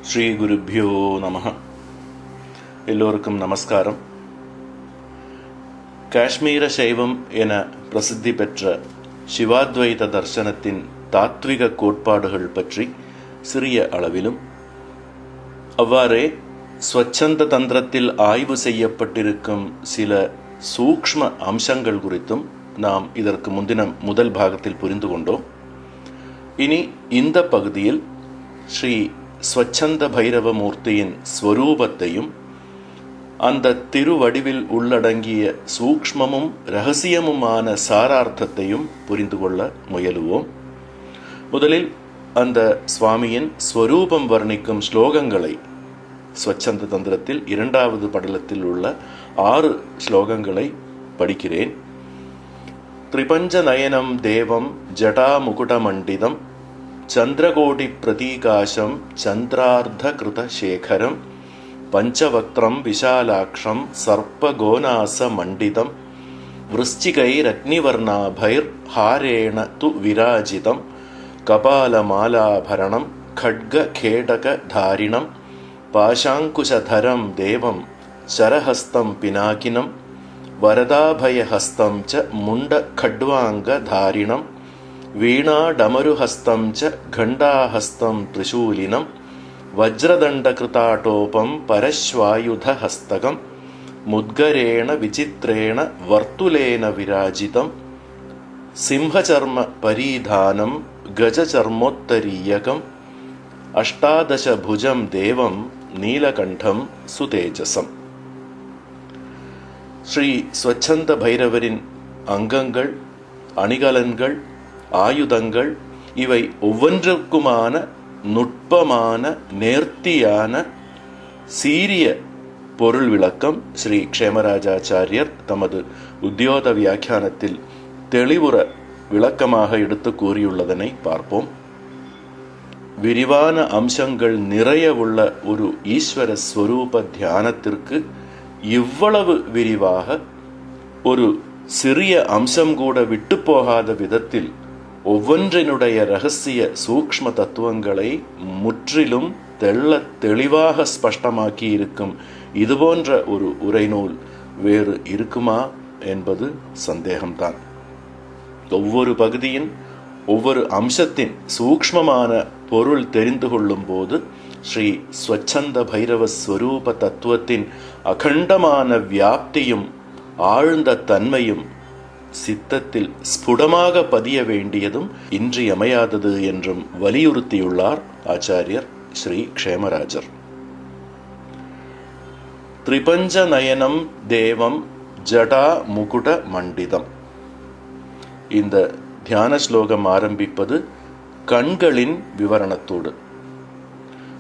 ஸ்ரீ குருப்யோ நமஹ. எல்லோருக்கும் நமஸ்காரம். காஷ்மீர சைவம் என பிரசித்தி பெற்ற சிவாத்வைத தர்சனத்தின் தாத்விக கோட்பாடுகள் பற்றி சிறிய அளவிலும், அவ்வாறே ஸ்வச்சந்த தந்திரத்தில் ஆய்வு செய்யப்பட்டிருக்கும் சில சூக்ஷ்ம அம்சங்கள் குறித்தும் நாம் இதற்கு முந்தின முதல் பாகத்தில் புரிந்து கொண்டோம். இனி இந்த பகுதியில் ஸ்ரீ ஸ்வச்சந்த பைரவ மூர்த்தியின் ஸ்வரூபத்தையும் அந்த திருவடிவில் உள்ளடங்கிய சூக்ஷ்மமும் இரகசியமுமான சாரார்த்தத்தையும் புரிந்து கொள்ள முயலுவோம். முதலில் அந்த சுவாமியின் ஸ்வரூபம் வர்ணிக்கும் ஸ்லோகங்களை ஸ்வச்சந்த தந்திரத்தில் 2வது படலத்தில் உள்ள 6 ஸ்லோகங்களை படிக்கிறேன். திரிபஞ்ச நயனம் தேவம் ஜடா முகுடமண்டிதம் சந்திரகோடி பிரதீகாசம் சந்திரார்த்த கிருத சேகரம் பஞ்சவக்ரம் விஷாலாட்சம் சர்ப்பகோநாச மண்டிதம் விருச்சிகைரக்னிவர்ணாபைர் ஹாரேண து விராஜிதம் கபாலமாலாபரணம் खड्ग खेडक धारिणं पाशाङ्कुशधरं देवं शरहस्तं पिनाकिनं वरदाभयहस्तं च मुण्डखड्वाङ्गधारिणं वीणाडमरुहस्तं च घण्टाहस्तं त्रिशूलिनं वज्रदण्डकृताटोपं परश्वायुधहस्तकं मुद्गरेण विचित्रेण वर्तुलेन विराजितं सिंहचर्म परीधानं गजचर्मोत्तरीयकम् अष्टादशभुजं देवं नीलकण्ठं सुतेजसम्. ஸ்ரீ ஸ்வச்சந்த பைரவரின் அங்கங்கள், அணிகலன்கள், ஆயுதங்கள் இவை ஒவ்வொன்றுக்குமான நுட்பமான நேர்த்தியான சீரிய பொருள் விளக்கம் ஸ்ரீ க்ஷேமராஜாச்சாரியர் தமது உத்யோத வியாக்கியானத்தில் தெளிவுற விளக்கமாக எடுத்து கூறியுள்ளதனை பார்ப்போம். விரிவான அம்சங்கள் நிறைய உள்ள ஒரு ஈஸ்வர ஸ்வரூப தியானத்திற்கு இவ்வளவு விரிவாக ஒரு சிறிய அம்சம் கூட விட்டு போகாத விதத்தில் ஒவ்வொன்றினுடைய இரகசிய சூக்ஷ்ம தத்துவங்களை முற்றிலும் தெளிவாக ஸ்பஷ்டமாக்கி இருக்கும் இதுபோன்ற ஒரு உரைநூல் வேறு இருக்குமா என்பது சந்தேகம்தான். ஒவ்வொரு பகுதியின் ஒவ்வொரு அம்சத்தின் சூக்ஷ்மமான பொருள் தெரிந்து கொள்ளும் போது ஸ்ரீ ஸ்வச்சந்த பைரவ ஸ்வரூப தத்துவத்தின் அகண்டமான வியாப்தியும் ஆழ்ந்த தன்மையும் சித்தத்தில் ஸ்புடமாக பதிய வேண்டியதும் இன்றியமையாதது என்றும் வலியுறுத்தியுள்ளார் ஆச்சாரியர் ஸ்ரீ க்ஷேமராஜர். திரிபஞ்ச நயனம் தேவம் ஜடா முகுட மண்டிதம். இந்த தியான ஸ்லோகம் ஆரம்பிப்பது கண்களின் விவரணத்தோடு.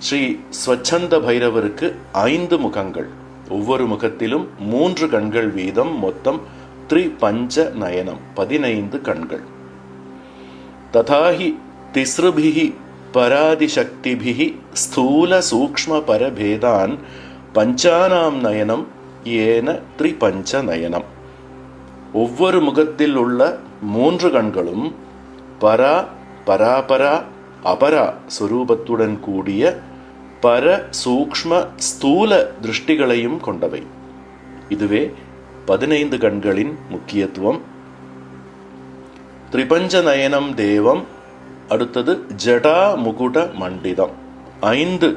ஸ்ரீ ஸ்வச்சந்த பைரவருக்கு 5 முகங்கள், ஒவ்வொரு முகத்திலும் 3 கண்கள் வீதம், மொத்தம் திரிபஞ்ச நயனம் 15 கண்கள். ததாஹி திஸ்ருபிஹி பராதிசக்திபிஹி ஸ்தூல சூக்ஷ்ம பரபேதான் பஞ்சானாம் நயனம் ஏன திரிபஞ்ச நயனம். ஒவ்வொரு முகத்தில் உள்ள 3 கண்களும் பரா, பராபரா, அபரா சுரூபத்துடன் கூடிய பர சூக்ஷ்ம ஸ்தூல திருஷ்டிகளையும் கொண்டவை. இதுவே 15 கண்களின் முக்கியத்துவம். திரிபஞ்ச நயனம் தேவம். அடுத்தது ஜடா முகுட மண்டிதம். 5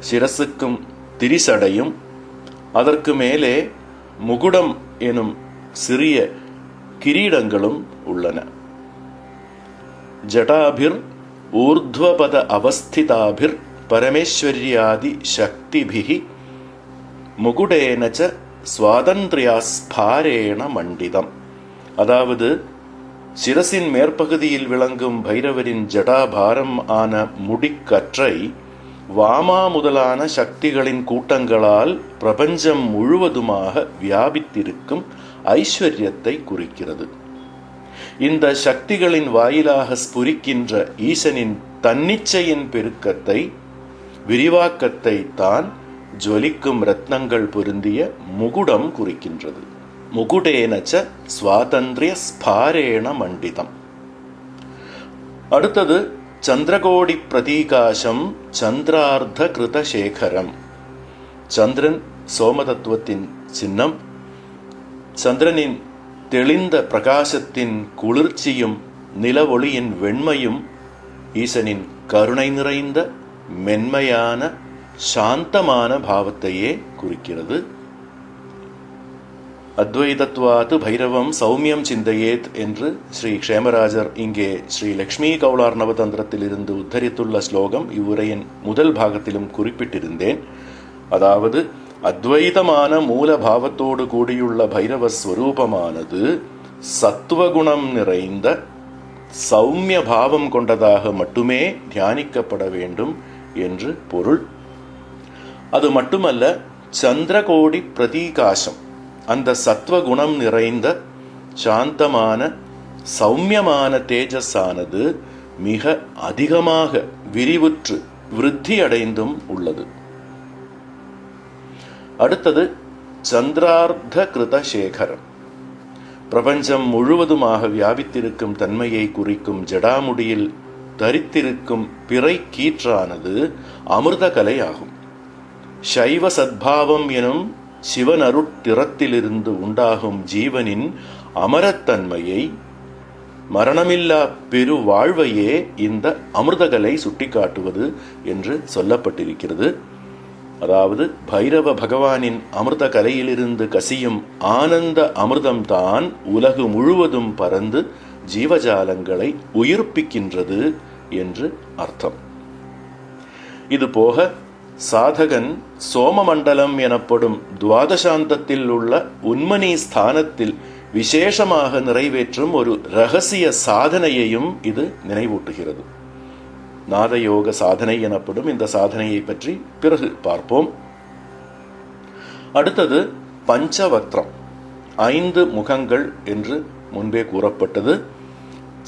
சிரசுக்கும் திரிசடையும் அதற்கு மேலே முகுடம் எனும் சிறிய கிரீடங்களும் உள்ளன. ஜடாபிர் ஊர்த்வபத அவஸ்திதாபிர் பரமேஸ்வர்யாதி சக்திபிஹி முகுடேனச்ச ஸ்வாதந்திரியாஸ்பாரேண மண்டிதம். அதாவது சிரசின் மேற்பகுதியில் விளங்கும் பைரவரின் ஜடாபாரம் ஆன முடிக்கற்றை வாமா முதலான சக்திகளின் கூட்டங்களால் பிரபஞ்சம் முழுவதுமாக வியாபித்திருக்கும் ஐஸ்வர்யத்தை குறிக்கிறது. இந்த சக்திகளின் வாயிலாக ஸ்புரிக்கின்ற ஈசனின் தன்னிச்சையின் பெருக்கத்தை, விரிவாக்கத்தை தான் ஜொலிக்கும் ரத்னங்கள் பொருந்திய முகுடம் குறிக்கின்றது. முகுடேனச்ச ஸ்வாதந்திரிய ஸ்பாரேண மண்டிதம். அடுத்தது சந்திரகோடி பிரதீகாசம் சந்திரார்த்த கிருதசேகரம். சந்திரன் சோமதத்துவத்தின் சின்னம். சந்திரனின் தெளிந்த பிரகாசத்தின் குளிர்ச்சியும் நிலவொளியின் வெண்மையும் ஈசனின் கருணை நிறைந்த மென்மையான சாந்தமான பாவத்தையே குறிக்கிறது. அத்வைதத்வாத்து பைரவம் சௌமியம் சிந்தையேத் என்று ஸ்ரீ க்ஷேமராஜர் இங்கே ஸ்ரீ லக்ஷ்மி கௌளார் நவதந்திரத்தில் இருந்து உத்தரித்துள்ள ஸ்லோகம் இவ்வுரையின் முதல் பாகத்திலும் குறிப்பிட்டிருந்தேன். அதாவது அத்வைதமான மூல பாவத்தோடு கூடியுள்ள பைரவ ஸ்வரூபமானது சத்துவகுணம் நிறைந்த சௌமிய பாவம் கொண்டதாக மட்டுமே தியானிக்கப்பட வேண்டும் என்று பொருள். அது மட்டுமல்ல, சந்திரகோடி பிரதீகாசம், அந்த சத்வகுணம் நிறைந்த சாந்தமான சௌமியமான தேஜஸானது மிக அதிகமாக விரிவுற்று விருத்தி அடைந்தும் உள்ளது. அடுத்தது சந்திரார்த்த கிருதசேகரம். பிரபஞ்சம் முழுவதுமாக வியாபித்திருக்கும் தன்மையை குறிக்கும் ஜடாமுடியில் தரித்திருக்கும் பிறை கீற்றானது அமிர்தகலை ஆகும். சைவ சத்பாவம் எனும் சிவனருட்திறத்திலிருந்து உண்டாகும் ஜீவனின் அமரத்தன்மையை, மரணமில்லா பெரு வாழ்வையே இந்த அமிர்தகலை சுட்டிக்காட்டுவது என்று சொல்லப்பட்டிருக்கிறது. அதாவது பைரவ பகவானின் அமிர்த கலையிலிருந்து கசியும் ஆனந்த அமிர்தம்தான் உலகு முழுவதும் பறந்து ஜீவஜாலங்களை உயிர்ப்பிக்கின்றது என்று அர்த்தம். இதுபோக சாதகன் சோமமண்டலம் எனப்படும் துவாதசாந்தத்தில் உள்ள உன்மனி ஸ்தானத்தில் விசேஷமாக நிறைவேற்றும் ஒரு இரகசிய சாதனையையும் இது நினைவூட்டுகிறது. நாதயோக சாதனை எனப்படும் இந்த சாதனையை பற்றி பிறகு பார்ப்போம். அடுத்தது பஞ்சவக்திரம், 5 முகங்கள் என்று முன்பே கூறப்பட்டது.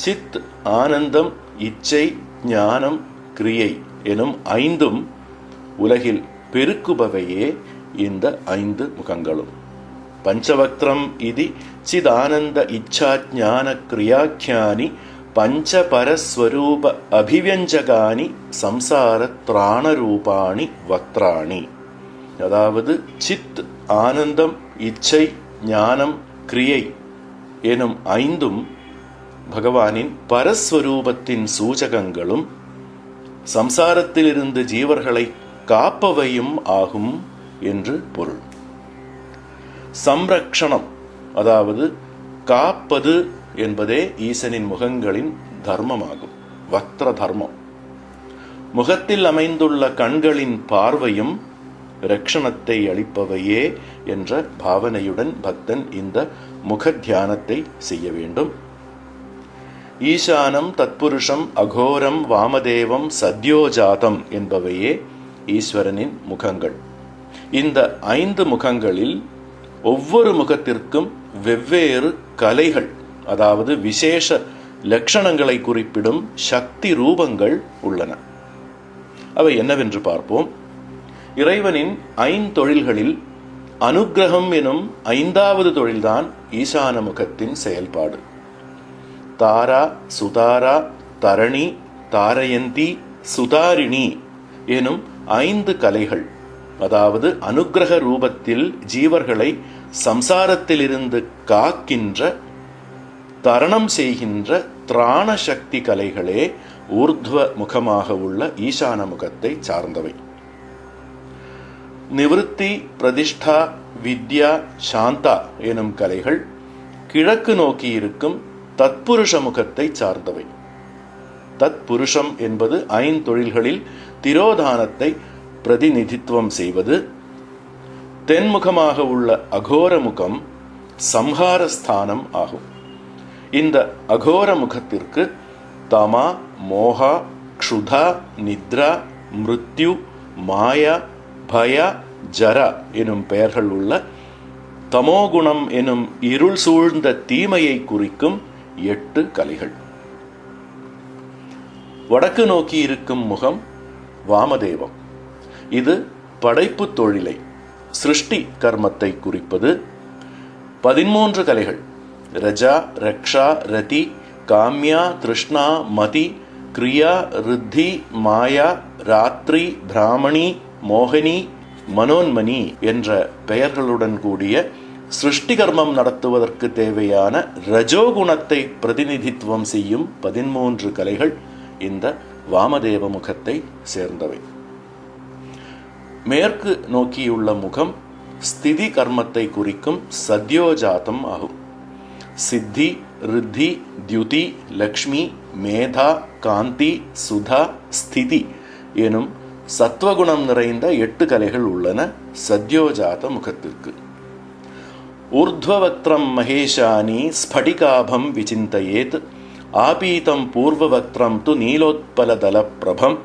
சித், ஆனந்தம், இச்சை, ஞானம், கிரியை எனும் 5ம் உலகில் பெருக்குபவையே இந்த 5 முகங்களும். பஞ்சவக்திரம் இது சிதானந்த இச்சா ஞான கிரியாக்கியானி பஞ்சபரஸ்வரூப அபிவ்யஞ்சகானி சம்சார திராணரூபாணி வக்திராணி. அதாவது சித், ஆனந்தம், இச்சை, ஞானம், கிரியை எனும் 5ம் பகவானின் பரஸ்வரூபத்தின் சூச்சகங்களும் சம்சாரத்திலிருந்து ஜீவர்களை காப்பவையும் ஆகும் என்று பொருள். சம்ரக்ஷணம், அதாவது காப்பது என்பதே ஈசனின் முகங்களின் தர்மமாகும், வக்திர தர்மம். முகத்தில் அமைந்துள்ள கண்களின் பார்வையும் ரக்ஷணத்தை அளிப்பவையே என்ற பாவனையுடன் பக்தன் இந்த முக தியானத்தை செய்ய வேண்டும். ஈசானம், தத்புருஷம், அகோரம், வாமதேவம், சத்யோஜாதம் என்பவையே ஈஸ்வரனின் முகங்கள். இந்த 5 முகங்களில் ஒவ்வொரு முகத்திற்கும் வெவ்வேறு கலைகள், அதாவது விசேஷ லட்சணங்களை குறிப்பிடும் சக்தி ரூபங்கள் உள்ளன. அவை என்னவென்று பார்ப்போம். இறைவனின் 5 தொழில்களில் அனுக்கிரகம் எனும் 5வது தொழில்தான் ஈசான முகத்தின் செயல்பாடு. தாரா, சுதாரா, தரணி, தாரயந்தி, சுதாரிணி எனும் 5 கலைகள், அதாவது அனுக்கிரக ரூபத்தில் ஜீவர்களை சம்சாரத்திலிருந்து காக்கின்ற, தரணம் செய்கின்ற திராண சக்தி கலைகளே ஊர்த்வ முகமாக உள்ள ஈசான முகத்தை சார்ந்தவை. நிவிருத்தி, பிரதிஷ்டா, வித்யா, சாந்தா எனும் கலைகள் கிழக்கு நோக்கி இருக்கும் தத்புருஷ முகத்தை சார்ந்தவை. தத்புருஷம் என்பது 5 தொழில்களில் திரோதானத்தை பிரதிநிதித்துவம் செய்வது. தென்முகமாக உள்ள அகோர முகம் சம்ஹாரஸ்தானம் ஆகும். இந்த அகோர முகத்திற்கு தமா, மோகா, க்ஷுதா, நித்ரா, மிருத்யு, மாயா, பய, ஜரா எனும் பெயர்கள் உள்ள தமோகுணம் எனும் இருள் சூழ்ந்த தீமையை குறிக்கும் 8 கலைகள். வடக்கு நோக்கி இருக்கும் முகம் வாமதேவம். இது படைப்பு தொழிலை, சிருஷ்டி கர்மத்தை குறிப்பது. 13 கலைகள் ரஜா, ரக்ஷா, ரதி, காம்யா, திருஷ்ணா, மதி, கிரியா, ரித்தி, மாயா, ராத்திரி, பிராமணி, மோகினி, மனோன்மணி என்ற பெயர்களுடன் கூடிய சிருஷ்டி கர்மம் நடத்துவதற்கு தேவையான ரஜோகுணத்தை பிரதிநிதித்துவம் செய்யும் 13 கலைகள் இந்த வாமதேவ முகத்தை சேர்ந்தவை. மேற்கு நோக்கியுள்ள முகம் ஸ்திதி கர்மத்தை குறிக்கும் சத்யோஜாதம் ஆகும். சித்தி, ரித்தி, தியுதி, லக்ஷ்மி, மேதா, காந்தி, சுதா, ஸ்திதி எனும் சத்வகுணம் நிறைந்த 8 கலைகள் உள்ளன சத்யோஜாத முகத்திற்கு. ஊர்த்வவக்திரம் மகேஷானி ஸ்படிகாபம் விசிந்தயேத், ஆபீதம் பூர்வவக்திரம் து நீலோத்பலதல பிரபம்,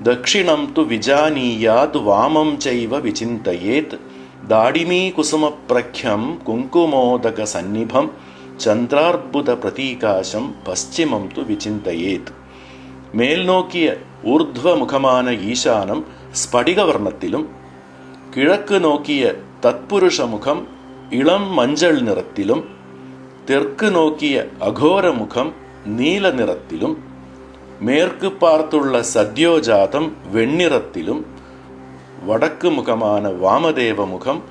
தக்ஷிணம் து விஜானீயாத் வாமம் சைவ விசிந்தயேத், தாடிமீ குசும பிரக்யம் குங்குமோதக சந்நிபம், சந்திரார்புத பிரதீகாசம் பశ్చిமம் து விசிந்தயேத். மேல் நோக்கிய ஊர்த்வ முகமான ஈசானம் ஸ்படிக வர்ணத்திலும், கிழக்கு நோக்கிய தத்புருஷ முகம் இளம் மஞ்சள் நிறத்திலும், தெற்கு நோக்கிய அகோர முகம் நீல நிறத்திலும், மேற்கு பார்த்துள்ள சத்யோஜாதம் வெண்ணிறத்திலும், வடக்கு முகமான வாமதேவ முகம்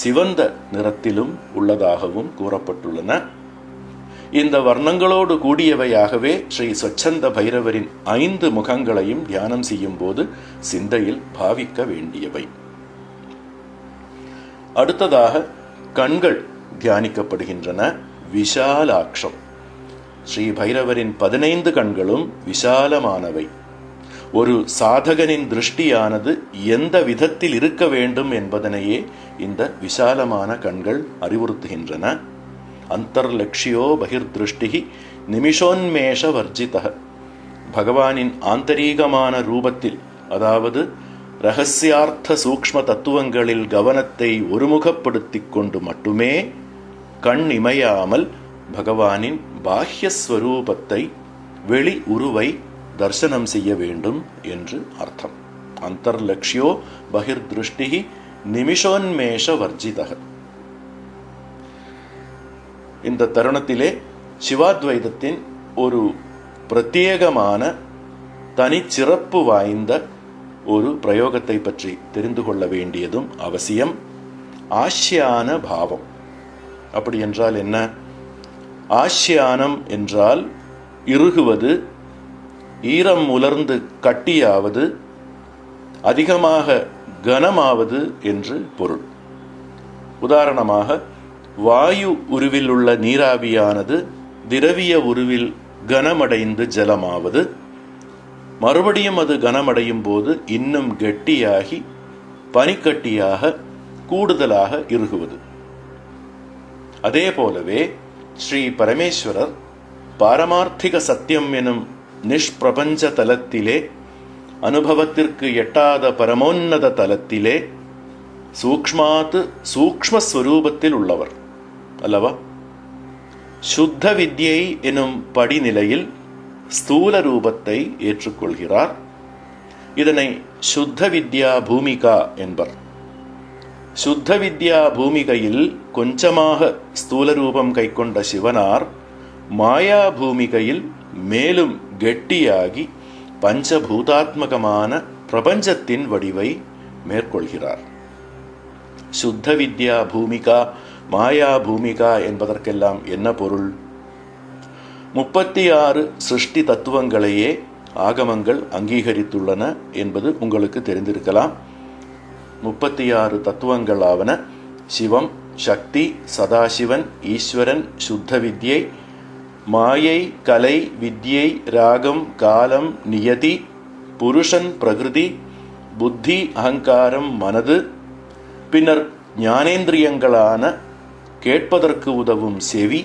சிவந்த நிறத்திலும் உள்ளதாகவும் கூறப்பட்டுள்ளன. இந்த வர்ணங்களோடு கூடியவையாகவே ஸ்ரீ ஸ்வச்சந்த பைரவரின் 5 முகங்களையும் தியானம் செய்யும் போது சிந்தையில் பாவிக்க வேண்டியவை. அடுத்ததாக கண்கள் தியானிக்கப்படுகின்றன. விஷாலாட்சம். ஸ்ரீ பைரவரின் 15 கண்களும் விசாலமானவை. ஒரு சாதகனின் திருஷ்டியானது எந்த விதத்தில் இருக்க வேண்டும் என்பதனையே இந்த விசாலமான கண்கள் அறிவுறுத்துகின்றன. அந்தர்லக்ஷ்யோ பகிர்திருஷ்டி நிமிஷோன்மேஷ வர்ஜிதः. பகவானின் ஆந்தரீகமான ரூபத்தில், அதாவது இரகசியார்த்த சூக்ஷ்ம தத்துவங்களில் கவனத்தை ஒருமுகப்படுத்திக் கொண்டு மட்டுமே கண் இமையாமல் பகவானின் பாஹ்யஸ்வரூபத்தை, வெளி உருவை தர்சனம் செய்ய வேண்டும் என்று அர்த்தம். அந்தர்லக்ஷ்யோ பகிர்திருஷ்டி நிமிஷோன்மேஷ வர்ஜிதः. இந்த தருணத்திலே சிவாத்வைதத்தின் ஒரு பிரத்யேகமான தனிச்சிறப்பு வாய்ந்த ஒரு பிரயோகத்தை பற்றி தெரிந்து கொள்ள வேண்டியதும் அவசியம். ஆஷ்யான பாவம். அப்படி என்றால் என்ன? ஆஷ்யானம் என்றால் இறுகுவது, ஈரம் உலர்ந்து கட்டியாவது, அதிகமாக கனமாவது என்று பொருள். உதாரணமாக, வாயு உருவில் உள்ள நீராவியானது திரவிய உருவில் கனமடைந்து ஜலமாவது, மறுபடியும் அது கனமடையும் போது இன்னும் கெட்டியாகி பனிக்கட்டியாக கூடுதலாக இறுகுவது. அதே போலவே ஸ்ரீ பரமேஸ்வரர் பாரமார்த்திக சத்தியம் எனும் நிஷ்பிரபஞ்ச தலத்திலே, அனுபவத்திற்கு எட்டாத பரமோன்னத தலத்திலே சூக்ஷ்மாத்து சூக்ஷ்மஸ்வரூபத்தில் உள்ளவர் அல்லவா? சுத்த வித்யை எனும் படிநிலையில் ஸ்தூல ரூபத்தை ஏற்றுக்கொள்கிறார். இதனை சுத்த வித்யா பூமிகா என்பர். சுத்த வித்யா பூமிகையில் கொஞ்சமாக ஸ்தூல ரூபம் கைக்கொண்ட சிவனார் மாயா பூமிகையில் மேலும் கெட்டியாகி பஞ்சபூதாத்மகமான பிரபஞ்சத்தின் வடிவை மேற்கொள்கிறார். சுத்த வித்யா பூமிகா, மாயா பூமிகா என்பதற்கெல்லாம் என்ன பொருள்? 36 சிருஷ்டி தத்துவங்களையே ஆகமங்கள் அங்கீகரித்துள்ளன என்பது உங்களுக்கு தெரிந்திருக்கலாம். 36 தத்துவங்களாவன சிவம், சக்தி, சதாசிவன், ஈஸ்வரன், சுத்த வித்யை, மாயை, கலை, வித்யை, ராகம், காலம், நியதி, புருஷன், பிரகிருதி, புத்தி, அகங்காரம், மனது, பின்னர் ஞானேந்திரியங்களான கேட்பதற்கு உதவும் செவி,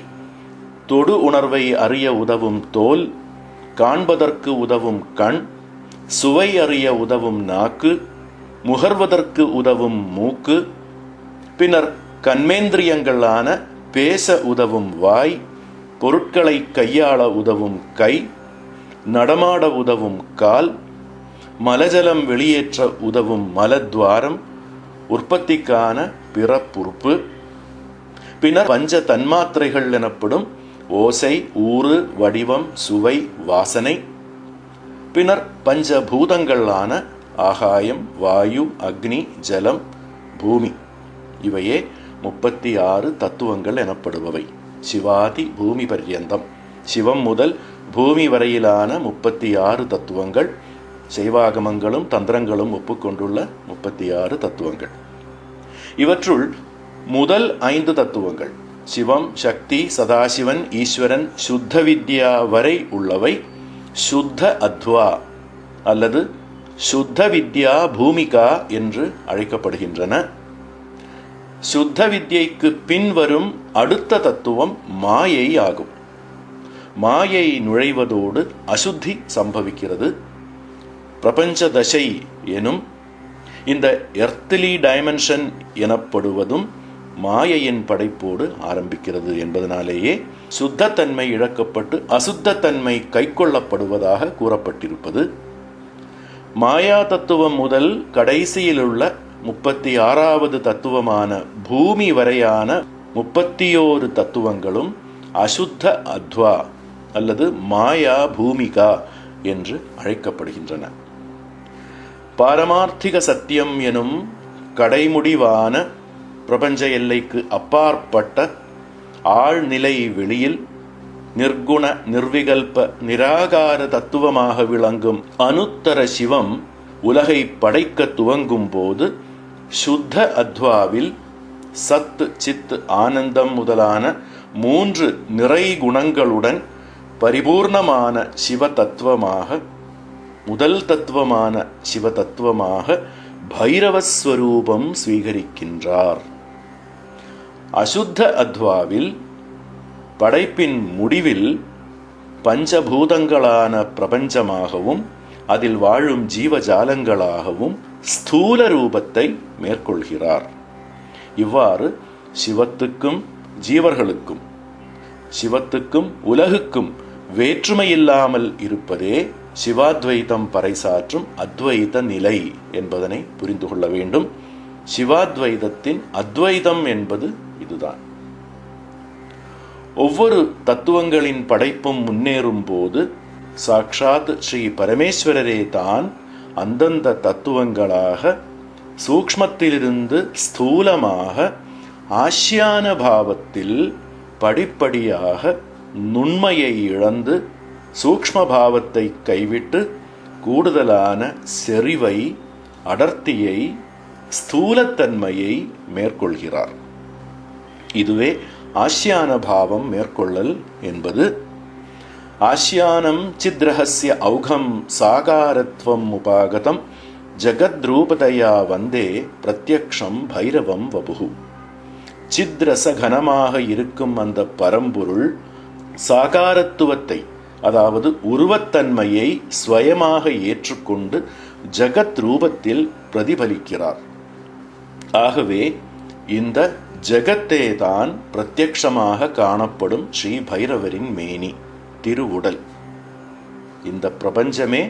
தொடு உணர்வை அறிய உதவும் தோல், காண்பதற்கு உதவும் கண், சுவை அறிய உதவும் நாக்கு, முகர்வதற்கு உதவும் மூக்கு, பின்னர் கண்மேந்திரியங்களான பேச உதவும் வாய், பொருட்களை கையாள உதவும் கை, நடமாட உதவும் கால், மலஜலம் வெளியேற்ற உதவும் மலத்வாரம், உற்பத்திக்கான பிறப்புறுப்பு, பின்னர் பஞ்ச தன்மாத்திரைகள் எனப்படும் ஓசை, ஊறு, வடிவம், சுவை, வாசனை, பின்னர் பஞ்சபூதங்களான ஆகாயம், வாயு, அக்னி, ஜலம், பூமி இவையே 36 தத்துவங்கள் எனப்படுபவை. சிவாதி பூமி பர்யந்தம், சிவம் முதல் பூமி வரையிலான 36 தத்துவங்கள், சைவாகமங்களும் தந்திரங்களும் ஒப்புக்கொண்டுள்ள 36 தத்துவங்கள். இவற்றுள் முதல் 5 தத்துவங்கள் சிவம், சக்தி, சதாசிவன், ஈஸ்வரன், சுத்த வித்யா வரை உள்ளவை சுத்த அத்வா அல்லது சுத்த வித்யா பூமிகா என்று அழைக்கப்படுகின்றன. சுத்த வித்யைக்கு பின்வரும் அடுத்த தத்துவம் மாயை ஆகும். மாயை நுழைவதோடு அசுத்தி சம்பவிக்கிறது. பிரபஞ்ச தசை எனும் இந்த எர்த்லி டைமென்ஷன் எனப்படுவதும் மாயையின் படைப்போடு ஆரம்பிக்கிறது என்பதனாலேயே சுத்தத்தன்மை இழக்கப்பட்டு அசுத்தத்தன்மை கைக்கொள்ளப்படுவதாக கூறப்பட்டிருப்பது. மாயா தத்துவம் முதல் கடைசியிலுள்ள 36வது தத்துவமான பூமி வரையான 31 தத்துவங்களும் அசுத்த அத்வா அல்லது மாயா பூமிகா என்று அழைக்கப்படுகின்றன. பாரமார்த்திக சத்தியம் எனும் கடைமுடிவான பிரபஞ்ச எல்லைக்கு அப்பாற்பட்ட ஆழ்நிலை வெளியில் நிர்குண நிர்விகல்ப நிராகார தத்துவமாக விளங்கும் அனுத்தர சிவம் உலகை படைக்க துவங்கும் போது சுத்த அத்வாவில் சத், சித், ஆனந்தம் முதலான 3 நிறை குணங்களுடன் பரிபூர்ணமான சிவ தத்துவமாக, முதல் தத்துவமான சிவ தத்துவமாக பைரவஸ்வரூபம் ஸ்வீகரிக்கின்றார். அசுத்த அத்வாவில் படைப்பின் முடிவில் பஞ்சபூதங்களான பிரபஞ்சமாகவும் அதில் வாழும் ஜீவஜாலங்களாகவும் ஸ்தூல ரூபத்தை மேற்கொள்கிறார். இவ்வாறு சிவத்துக்கும் ஜீவர்களுக்கும், சிவத்துக்கும் உலகுக்கும் வேற்றுமையில்லாமல் இருப்பதே சிவாத்வைதம் பறைசாற்றும் அத்வைத நிலை என்பதனை புரிந்து கொள்ள வேண்டும். சிவாத்வைதத்தின் அத்வைதம் என்பது இதுதான். ஒவ்வொரு தத்துவங்களின் படைப்பும் முன்னேறும் போது சாக்ஷாத் ஸ்ரீ பரமேஸ்வரரே தான் அந்தந்த தத்துவங்களாக சூக்ஷ்மத்திலிருந்து ஸ்தூலமாக ஆஷ்யான பாவத்தில் படிப்படியாக நுண்மையை இழந்து சூக்ஷ்ம பாவத்தை கைவிட்டு கூடுதலான செறிவை, அடர்த்தியை, ஸ்தூலத்தன்மையை மேற்கொள்கிறார். இதுவே ஆஷ்யான பாவம் மேற்கொள்ளல் என்பது. ஆஷ்யானம் சித்ரஹஸ்ய ஔகம் சாகாரத்வம் உபாகதம் ஜகத்ரூபதயா வந்தே பிரத்யக்ஷம் பைரவம் வபுகு. சித்ரச கனமாக இருக்கும் அந்த பரம்பொருள் சாகாரத்துவத்தை, அதாவது உருவத்தன்மையை ஸ்வயமாக ஏற்றுக்கொண்டு ஜகத் ரூபத்தில் பிரதிபலிக்கிறார். ஆகவே இந்த ஜகத்தே தான் பிரத்யக்ஷமாக காணப்படும் ஸ்ரீ பைரவரின் மேனி, திருவுடல். இந்த பிரபஞ்சமே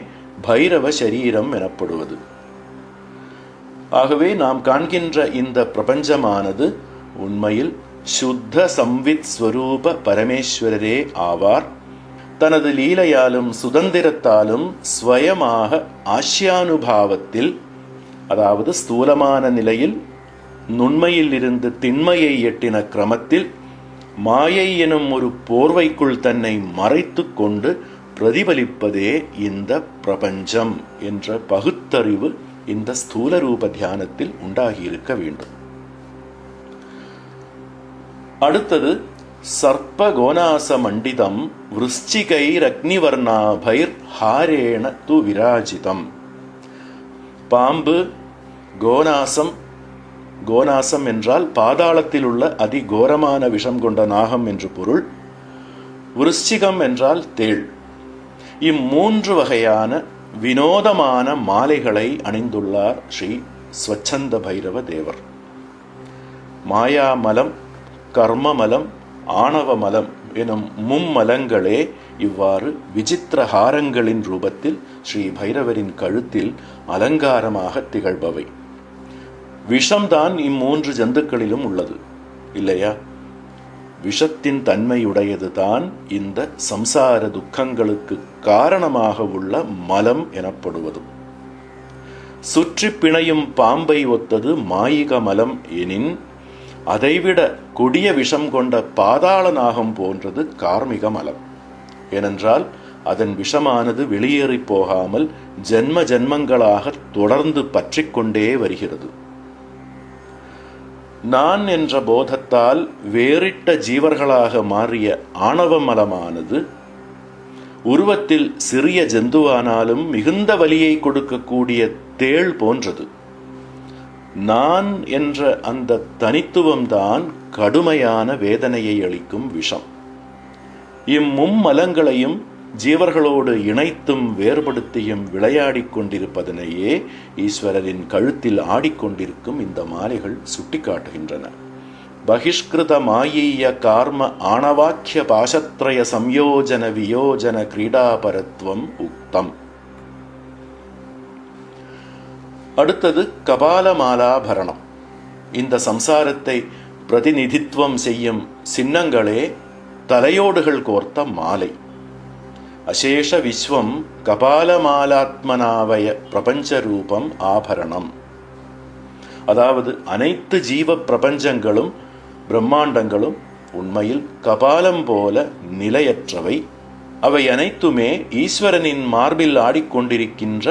பைரவ சரீரம் எனப்படுவது. ஆகவே நாம் காண்கின்ற இந்த பிரபஞ்சமானது உண்மையில் சுத்த சம்வித் ஸ்வரூப பரமேஸ்வரரே ஆவார். தனது லீலையாலும் சுதந்திரத்தாலும் ஸ்வயமாக ஆஷ்யானுபாவத்தில், அதாவது ஸ்தூலமான நிலையில் நுண்மையில் இருந்து திண்மையை எட்டின கிரமத்தில் மாயை எனும் ஒரு போர்வைக்குள் தன்னை மறைத்து கொண்டு பிரதிபலிப்பதே இந்த பிரபஞ்சம் என்ற பகுத்தறிவு இந்த ஸ்தூல ரூப தியானத்தில் உண்டாகியிருக்க வேண்டும். அடுத்தது சர்ப்ப கோனாச மண்டிதம் விருச்சிகைர் அக்னிவர்ணாபைர் ஹாரேண து விராஜிதம். பாம்பு, கோனாசம், கோனாசம் என்றால் பாதாளத்தில் உள்ள அதிகோரமான விஷம் கொண்ட நாகம் என்று பொருள். விருச்சிகம் என்றால் தேள். இம்மூன்று வகையான வினோதமான மாலைகளை அணிந்துள்ளார் ஸ்ரீ ஸ்வச்சந்த பைரவ தேவர். மாயாமலம், கர்மமலம், ஆணவமலம் எனும் மும்மலங்களே இவ்வாறு விசித்திர ஹாரங்களின் ரூபத்தில் ஸ்ரீ பைரவரின் கழுத்தில் அலங்காரமாக திகழ்பவை. விஷம்தான் இம்மூன்று ஜந்துக்களிலும் உள்ளது இல்லையா? விஷத்தின் தன்மையுடையதுதான் இந்த சம்சார துக்கங்களுக்கு காரணமாக உள்ள மலம் எனப்படுவது. சுற்றி பிணையும் பாம்பை ஒத்தது மாயிக மலம் எனின், அதைவிட கொடிய விஷம் கொண்ட பாதாள நாகம் போன்றது கார்மிக மலம். ஏனென்றால் அதன் விஷமானது வெளியேறி போகாமல் ஜென்ம ஜென்மங்களாக தொடர்ந்து பற்றிக் கொண்டே வருகிறது. நான் என்ற போதத்தால் வேறிட்ட ஜீவர்களாக மாறிய ஆணவ மலமானது உருவத்தில் சிறிய ஜந்துவானாலும் மிகுந்த வலியை கொடுக்கக்கூடிய தேள் போன்றது. நான் என்ற அந்த தனித்துவம்தான் கடுமையான வேதனையை அளிக்கும் விஷம். இம்மும்மலங்களையும் ஜீவர்களோடு இணைத்தும் வேறுபடுத்தியும் விளையாடிக் கொண்டிருப்பதனையே ஈஸ்வரரின் கழுத்தில் ஆடிக்கொண்டிருக்கும் இந்த மாலைகள் சுட்டிக்காட்டுகின்றன. பகிஷ்கிருத மாயீய கார்ம ஆணவாக்கிய பாசத்ரய சம்யோஜன வியோஜன கிரீடாபரத்வம் உக்தம். அடுத்தது கபாலமாலாபரணம். இந்த சம்சாரத்தை பிரதிநிதித்துவம் செய்யும் சின்னங்களே தலையோடுகள் கோர்த்த மாலை. அசேஷ விஸ்வம் கபாலமாலாத்மனாவய பிரபஞ்ச ரூபம் ஆபரணம். அதாவது அனைத்து ஜீவ பிரபஞ்சங்களும் பிரம்மாண்டங்களும் உண்மையில் கபாலம் போல நிலையற்றவை. அவை அனைத்துமே ஈஸ்வரனின் மார்பில் ஆடிக்கொண்டிருக்கின்ற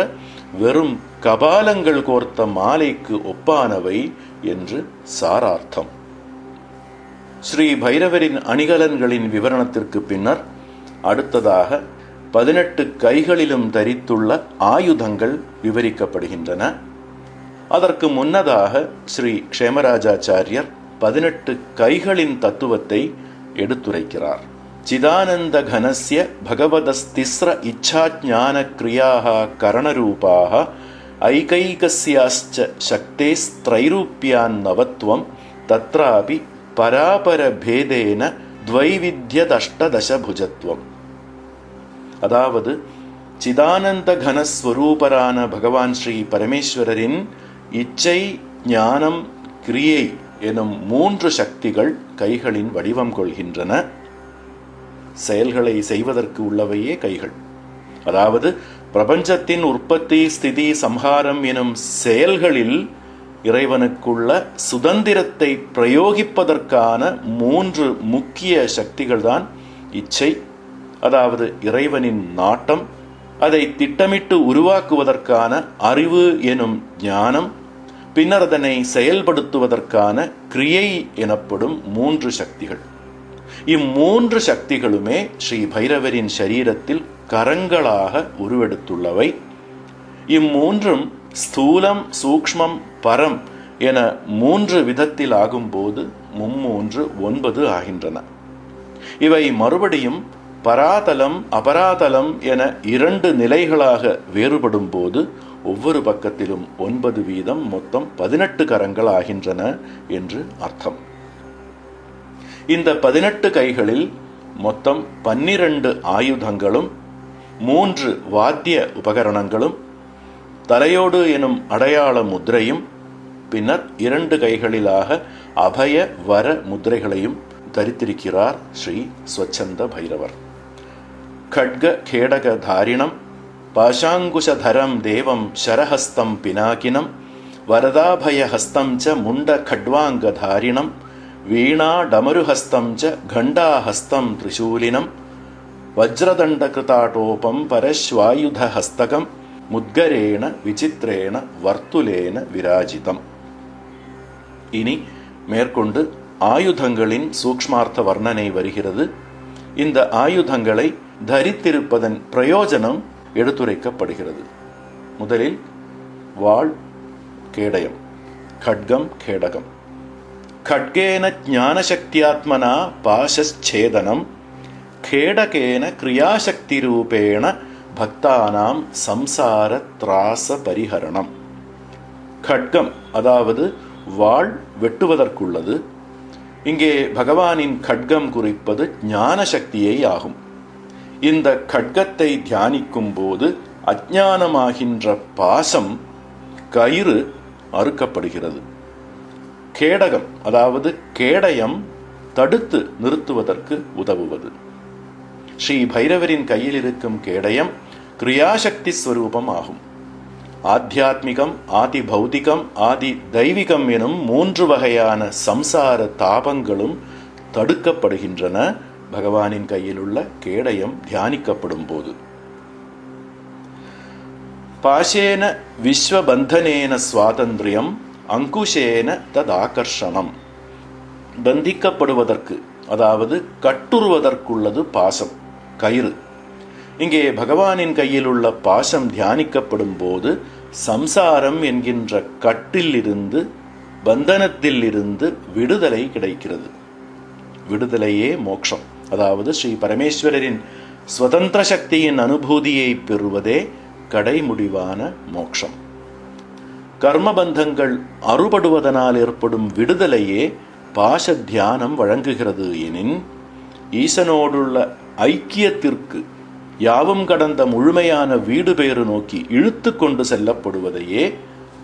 வெறும் கபாலங்கள் கோர்த்த மாலைக்கு ஒப்பானவை என்று சாரார்த்தம். ஸ்ரீ பைரவரின் அணிகலன்களின் விவரணத்திற்கு பின்னர் அடுத்ததாக 18 கைகளிலும் தரித்துள்ள ஆயுதங்கள் விவரிக்கப்படுகின்றன. அதற்கு முன்னதாக ஸ்ரீ க்ஷேமராஜாச்சாரியர் 18 கைகளின் தத்துவத்தை எடுத்துரைக்கிறார். சிதானந்த கனஸ்ய பகவதஸ்திஸ்ர இச்சாஞான கிரியாக கரணரூபாக ஐகைகஸ்யாஸ்ச சக்தேஸ்த்ரைரூப்யான் நவத்வம் தத்ராபி பராபர பேதேன துவைவித்யதஷ்டதசபுஜத்வம். அதாவது சிதானந்த கனஸ்வரூபரான பகவான் ஸ்ரீ பரமேஸ்வரரின் இச்சை, ஞானம், கிரியை எனும் 3 சக்திகள் கைகளின் வடிவம் கொள்கின்றன. செயல்களை செய்வதற்கு உள்ளவையே கைகள். அதாவது பிரபஞ்சத்தின் உற்பத்தி, ஸ்திதி, சம்ஹாரம் எனும் செயல்களில் இறைவனுக்குள்ள சுதந்திரத்தை பிரயோகிப்பதற்கான 3 முக்கிய சக்திகள் தான் இச்சை, அதாவது இறைவனின் நாட்டம், அதை திட்டமிட்டு உருவாக்குவதற்கான அறிவு எனும் ஞானம், பின்னர் அதனை செயல்படுத்துவதற்கான கிரியை எனப்படும் 3 சக்திகள். இம்3 சக்திகளுமே ஸ்ரீ பைரவரின் சரீரத்தில் கரங்களாக உருவெடுத்துள்ளவை. இம்3ம் ஸ்தூலம், சூக்ஷ்மம், பரம் என 3 விதத்தில் ஆகும்போது 3 9 ஆகின்றன. இவை மறுபடியும் பராதலம், அபராதலம் என 2 நிலைகளாக வேறுபடும் போது ஒவ்வொரு பக்கத்திலும் 9 வீதம் மொத்தம் 18 கரங்கள் ஆகின்றன என்று அர்த்தம். இந்த 18 கைகளில் மொத்தம் 12 ஆயுதங்களும் 3 வாத்திய உபகரணங்களும் தலையோடு எனும் அடையாள முத்திரையும் பின்னர் 2 கைகளிலாக அபய வர முத்திரைகளையும் தரித்திருக்கிறார் ஸ்ரீ ஸ்வச்சந்த பைரவர். खड्ग खेडग धारिणं पाशाङ्कुशधरं देवं शरहस्तं पिनाकिनं वरदाभयहस्तं च मुण्ड खड्वाङ्गधारिणं वीणाडमरुहस्तं च घण्टाहस्तं त्रिशूलिनं वज्रदण्डकृताटोपं परश्वायुधहस्तकं मुद्गरेण विचित्रेण वर्तुलेन विराजितम्. இனி மேற்கொண்டு ஆயுதங்களின் சூக்ஷ்மார்த்த வர்ணனை வருகிறது. இந்த ஆயுதங்களை தரித்திருப்பதன் பிரயோஜனம் எடுத்துரைக்கப்படுகிறது. முதலில் வாள், கேடயம், खड्गम खेडगम. खड्गेन ज्ञानशक्त्यात्मना पाशच्छेदनं खेडकेन क्रियाशक्तिरूपेण பக்தானாம் சம்சார திராச பரிஹரணம். खड्गம் அதாவது வாள் வெட்டுவதற்குள்ளது. இங்கே பகவானின் खड्கம் குறிப்பது ஞான சக்தியை ஆகும். இந்த खड्கத்தை தியானிக்கும் போது அஞ்ஞானமாகின்ற பாசம், கயிறு அறுக்கப்படுகிறது. கேடகம் அதாவது கேடயம் தடுத்து நிறுத்துவதற்கு உதவுவது. ஸ்ரீ பைரவரின் கையில் இருக்கும் கேடயம் கிரியாசக்தி ஸ்வரூபம் ஆகும். ஆத்தியாத்மிகம், ஆதி பௌதிகம், ஆதி தெய்வீகம் எனும் 3 வகையான சம்சார தாபங்களும் தடுக்கப்படுகின்றன பகவானின் கையில் உள்ள கேடயம் தியானிக்கப்படும் போது. பாசேன விஸ்வபந்தனேன சுவாதந்திரியம் அங்குஷேன ததாகர்ஷணம். பந்திக்கப்படுவதற்கு, அதாவது கட்டுறுவதற்குள்ளது பாசம், கயிறு. இங்கே பகவானின் கையில் உள்ள பாசம் தியானிக்கப்படும் போது சம்சாரம் என்கின்ற கட்டிலிருந்து, பந்தனத்தில் இருந்து விடுதலை கிடைக்கிறது. விடுதலையே மோட்சம். அதாவது ஸ்ரீ பரமேஸ்வரரின் ஸ்வதந்திர சக்தியின் அனுபூதியை பெறுவதே கடைமுடிவான மோட்சம். கர்மபந்தங்கள் அறுபடுவதனால் ஏற்படும் விடுதலையே பாச தியானம் வழங்குகிறது எனின், ஈசனோடுள்ள ஐக்கியத்திற்கு, யாவும் கடந்த முழுமையான வீடு பேறு நோக்கி இழுத்து கொண்டு செல்லப்படுவதையே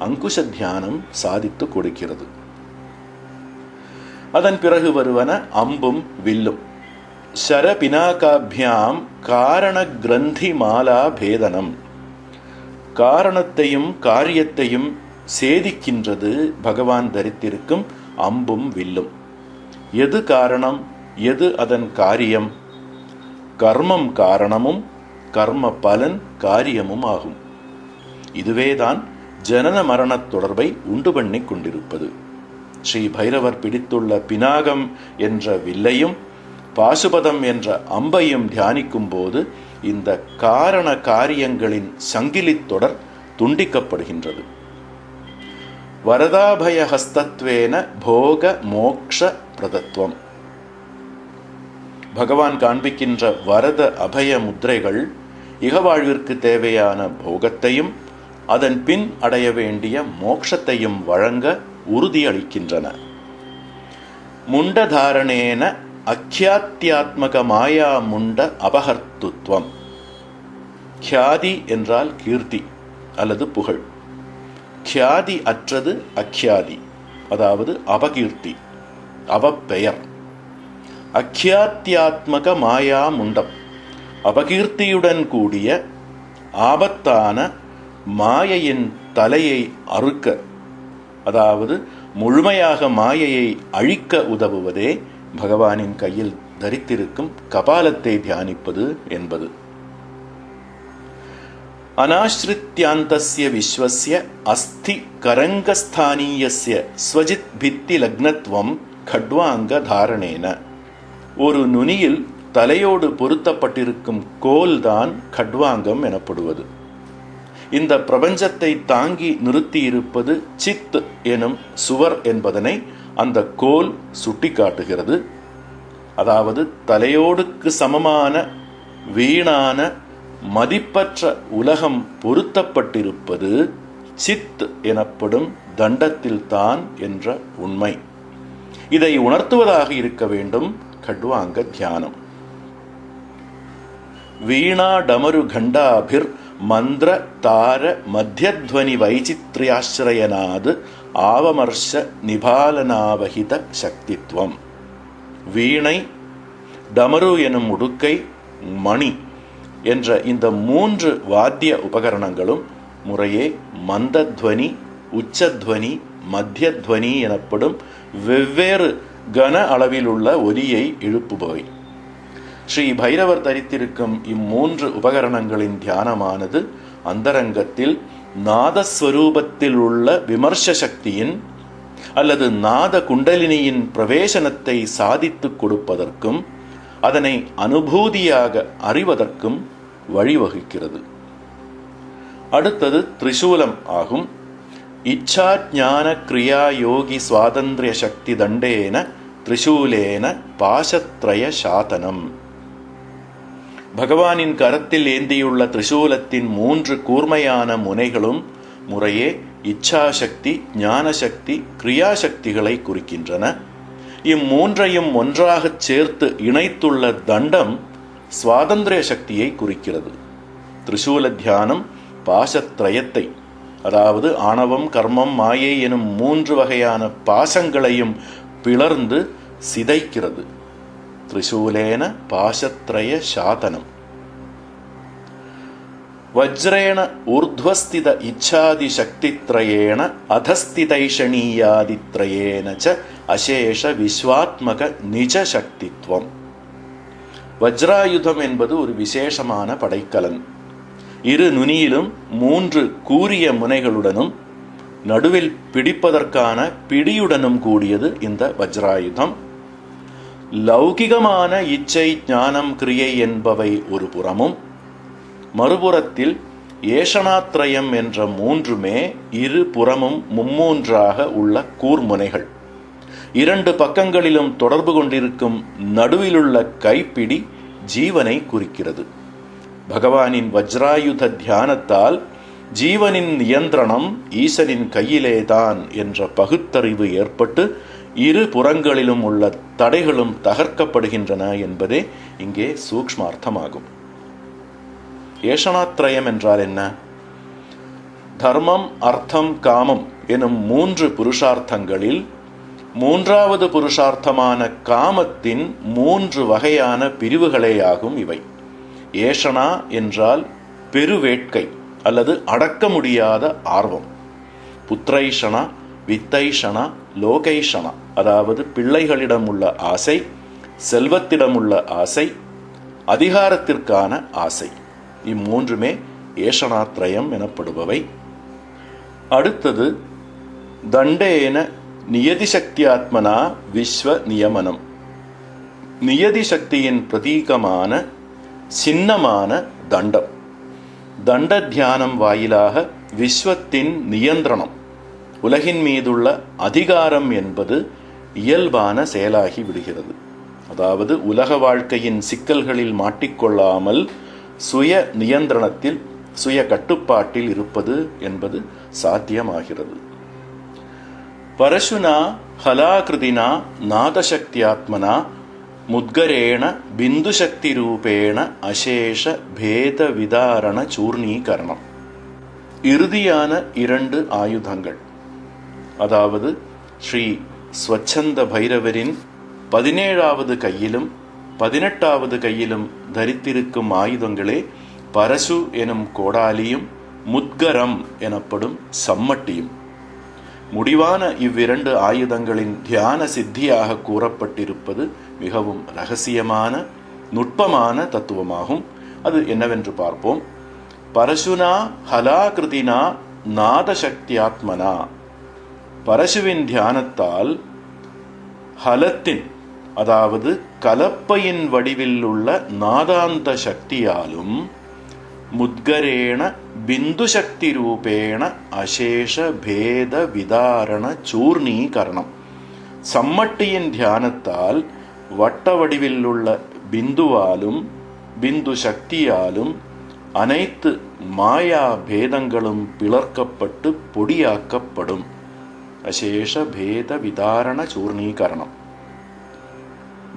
அங்குஷ தியானம் சாதித்து கொடுக்கிறது. அதன் பிறகு வருவன அம்பும் வில்லும். சர பினாகாபியாம் காரண கிரந்தி மாலா பேதனம். காரணத்தையும் காரியத்தையும் சேதிக்கின்றது பகவான் தரித்திருக்கும் அம்பும் வில்லும். எது காரணம், எது அதன் காரியம்? கர்மம் காரணமும் கர்ம பலன் காரியமும் ஆகும். இதுவேதான் ஜனன மரண தொடர்பை உண்டு பண்ணி கொண்டிருப்பது. ஸ்ரீ பைரவர் பிடித்துள்ள பினாகம் என்ற வில்லையும் பாசுபதம் என்ற அம்பையும் தியானிக்கும் போது இந்த காரண காரியங்களின் சங்கிலி தொடர் துண்டிக்கப்படுகின்றது. வரதாபய ஹஸ்தத்வேன போக மோக்ஷ பிரதத்துவம். பகவான் காண்பிக்கின்ற வரத அபய முத்திரைகள் இகவாழ்விற்கு தேவையான போகத்தையும் அதன் பின் அடைய வேண்டிய மோட்சத்தையும் வழங்க உறுதியளிக்கின்றன. முண்டதாரணேன அக்யாத்யாத்மக மாயா முண்ட அபகர்த்துவம். கியாதி என்றால் கீர்த்தி அல்லது புகழ். கியாதி அற்றது அக்யாதி, அதாவது அபகீர்த்தி, அவப்பெயர். அக்யாத்யாத்மக மாயா முண்டம், அபகீர்த்தியுடன் கூடிய ஆபத்தான மாயையின் தலையை அறுக்க, அதாவது முழுமையாக மாயையை அழிக்க உதவுவதே பகவானின் கையில் தரித்திருக்கும் கபாலத்தை தியானிப்பது என்பது. அநாஸ்ரித்யாந்தஸ்ய விஸ்வஸ்ய அஸ்தி கரங்கஸ்தானீயஸ்ய ஸ்வஜித் பித்தி லக்னத்வம் கட்வாங்க தாரணேன. ஒரு நுனியில் தலையோடு பொருத்தப்பட்டிருக்கும் கோல்தான் கட்வாங்கம் எனப்படுவது. இந்த பிரபஞ்சத்தை தாங்கி நிறுத்தியிருப்பது சித் எனும் சுவர் என்பதனை அந்த கோல் சுட்டிக்காட்டுகிறது. அதாவது தலையோடுக்கு சமமான வீணான மதிப்பற்ற உலகம் பொருத்தப்பட்டிருப்பது சித் எனப்படும் தண்டத்தில்தான் என்ற உண்மை. இதை உணர்த்துவதாக இருக்க வேண்டும் கட்வாங்க தியானம். வீணா டமரு கண்டாபிர் மந்திர தார மத்தியத்வனி வைச்சித்ரியாஸ்ரயனாது ஆவமர்ஷ நிபாலனாவகித சக்தித்வம். வீணை, டமரு எனும் உடுக்கை, மணி என்ற இந்த 3 வாத்திய உபகரணங்களும் முறையே மந்தத்வனி, உச்சத்வனி, மத்தியத்வனி எனப்படும் வெவ்வேறு கன அளவிலுள்ள ஒலியை எழுப்புபவை. ஸ்ரீ பைரவர் தரித்திருக்கும் 3 உபகரணங்களின் தியானமானது அந்தரங்கத்தில் நாதஸ்வரூபத்தில் உள்ள விமர்ச சக்தியின் அல்லது நாத குண்டலினியின் பிரவேசனத்தை சாதித்து கொடுப்பதற்கும் அதனை அனுபூதியாக அறிவதற்கும் வழிவகுக்கிறது. அடுத்தது திரிசூலம் ஆகும். இச்சா ஞான கிரியா யோகி சுவாதந்திரிய சக்தி தண்டேன திரிசூலேன பாசத்ரய சாதனம். பகவானின் கரத்தில் ஏந்தியுள்ள திரிசூலத்தின் 3 கூர்மையான முனைகளும் முறையே இச்சாசக்தி, ஞானசக்தி, கிரியாசக்திகளை குறிக்கின்றன. இம்மூன்றையும் ஒன்றாகச் சேர்த்து இணைத்துள்ள தண்டம் சுவாதந்திரிய சக்தியை குறிக்கிறது. திரிசூல தியானம் பாசத்ரயத்தை, அதாவது ஆணவம், கர்மம், மாயை எனும் 3 வகையான பாசங்களையும் பிளர்ந்து சிதைக்கிறது. திரிசூலேன பாசத்ரய சாதனம். வஜ்ரேண ஊர்த்வஸ்தித இச்சாதி சக்தித்ரயேண அதஸ்திதைஷணீயாதித்ரயேன ச அசேஷ விஸ்வாத்மக நிஜ சக்தித்வம். வஜ்ராயுதம் என்பது ஒரு விசேஷமான படைக்கலன். இரு நுனியிலும் 3 கூரிய முனைகளுடனும் நடுவில் பிடிப்பதற்கான பிடியுடனும் கூடியது இந்த வஜ்ராயுதம். லௌகிகமான இச்சை, ஞானம், கிரியை என்பவை ஒரு புறமும், மறுபுறத்தில் ஏஷணாத்ரயம் என்ற 3மே இரு புறமும் மும்மூன்றாக உள்ள கூர்முனைகள். 2 பக்கங்களிலும் தொடர்பு கொண்டிருக்கும் நடுவிலுள்ள கைப்பிடி ஜீவனை குறிக்கிறது. பகவானின் வஜ்ராயுத தியானத்தால் ஜீவனின் நியந்திரணம் ஈசனின் கையிலேதான் என்ற பகுத்தறிவு ஏற்பட்டு இரு புறங்களிலும் உள்ள தடைகளும் தகர்க்கப்படுகின்றன என்பதே இங்கே சூக்ஷ்மார்த்தமாகும். ஏஷணாத்ரயம் என்றால் என்ன? தர்மம், அர்த்தம், காமம் எனும் 3 புருஷார்த்தங்களில் 3வது புருஷார்த்தமான காமத்தின் 3 வகையான பிரிவுகளேயாகும் இவை. ஏஷணா என்றால் பெருவேட்கை அல்லது அடக்க முடியாத ஆர்வம். புத்திரைஷணா, வித்தைஷணா, லோகைஷணா, அதாவது பிள்ளைகளிடம் உள்ள ஆசை, செல்வத்திடம் உள்ள ஆசை, அதிகாரத்திற்கான ஆசை. இம்மூன்றுமே ஏஷணாத்ரயம் எனப்படுபவை. அடுத்தது தண்டேன நியதிசக்தியாத்மனா விஸ்வ நியமனம். நியதி சக்தியின் பிரதீகமான சின்னமான தண்டம். தண்ட தியானம் வாயிலாக விஸ்வத்தின் நியந்திரணம், உலகின் மீதுள்ள அதிகாரம் என்பது இயல்பான செயலாகி விடுகிறது. அதாவது உலக வாழ்க்கையின் சிக்கல்களில் மாட்டிக்கொள்ளாமல் சுய நியந்திரணத்தில், சுய கட்டுப்பாட்டில் இருப்பது என்பது சாத்தியமாகிறது. பரசுனா ஹலாகிருதினா நாதசக்தியாத்மனா முத்கரேண பிந்துசக்தி ரூபேண அசேஷ பேத விதாரண சூர்ணீகரணம். இறுதியான 2 ஆயுதங்கள், அதாவது ஸ்ரீ ஸ்வச்சந்த பைரவரின் 17வது கையிலும் 18வது கையிலும் தரித்திருக்கும் ஆயுதங்களே பரசு எனும் கோடாலியும் முத்கரம் எனப்படும் சம்மட்டியும். முடிவான இவ்விரண்டு ஆயுதங்களின் தியான சித்தியாக கூறப்பட்டிருப்பது மிகவும் இரகசியமான நுட்பமான தத்துவமாகும். அது என்னவென்று பார்ப்போம். பரசுனா ஹலாகிருதினா நாதசக்தியாத்மனா. பரசுவின் தியானத்தால் ஹலத்தின், அதாவது கலப்பையின் வடிவில் உள்ள நாதாந்த சக்தியாலும், முத்கரேண பிந்து சக்தி ரூபேண அசேஷ பேத விதாரண சூர்ணீகரணம். சம்மட்டியின் தியானத்தால் வட்ட வடிவில் உள்ள பிந்துவாலும் பிந்து சக்தியாலும் அனைத்து மாயா பேதங்களும் பிளர்க்கப்பட்டு பொடியாக்கப்படும். அசேஷ பேத விதாரண சூர்ணீகரணம்.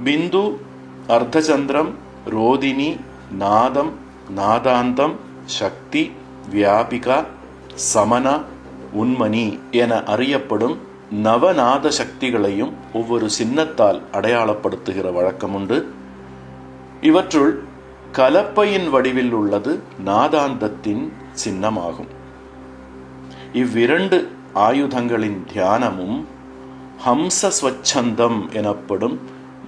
பிந்து, அர்த்தச்சந்திரம், ரோதினி, நாதம், நாதாந்தம், சக்தி, வியாபிகா, சமன, உன்மணி என அறியப்படும் நவநாத சக்திகளையும் ஒவ்வொரு சின்னத்தால் அடையாளப்படுத்துகிற வழக்கமுண்டு. இவற்றுள் கலப்பையின் வடிவில் உள்ளது நாதாந்தத்தின் சின்னமாகும். இவ்விரண்டு ஆயுதங்களின் தியானமும் ஹம்ச ஸ்வச்சந்தம் எனப்படும்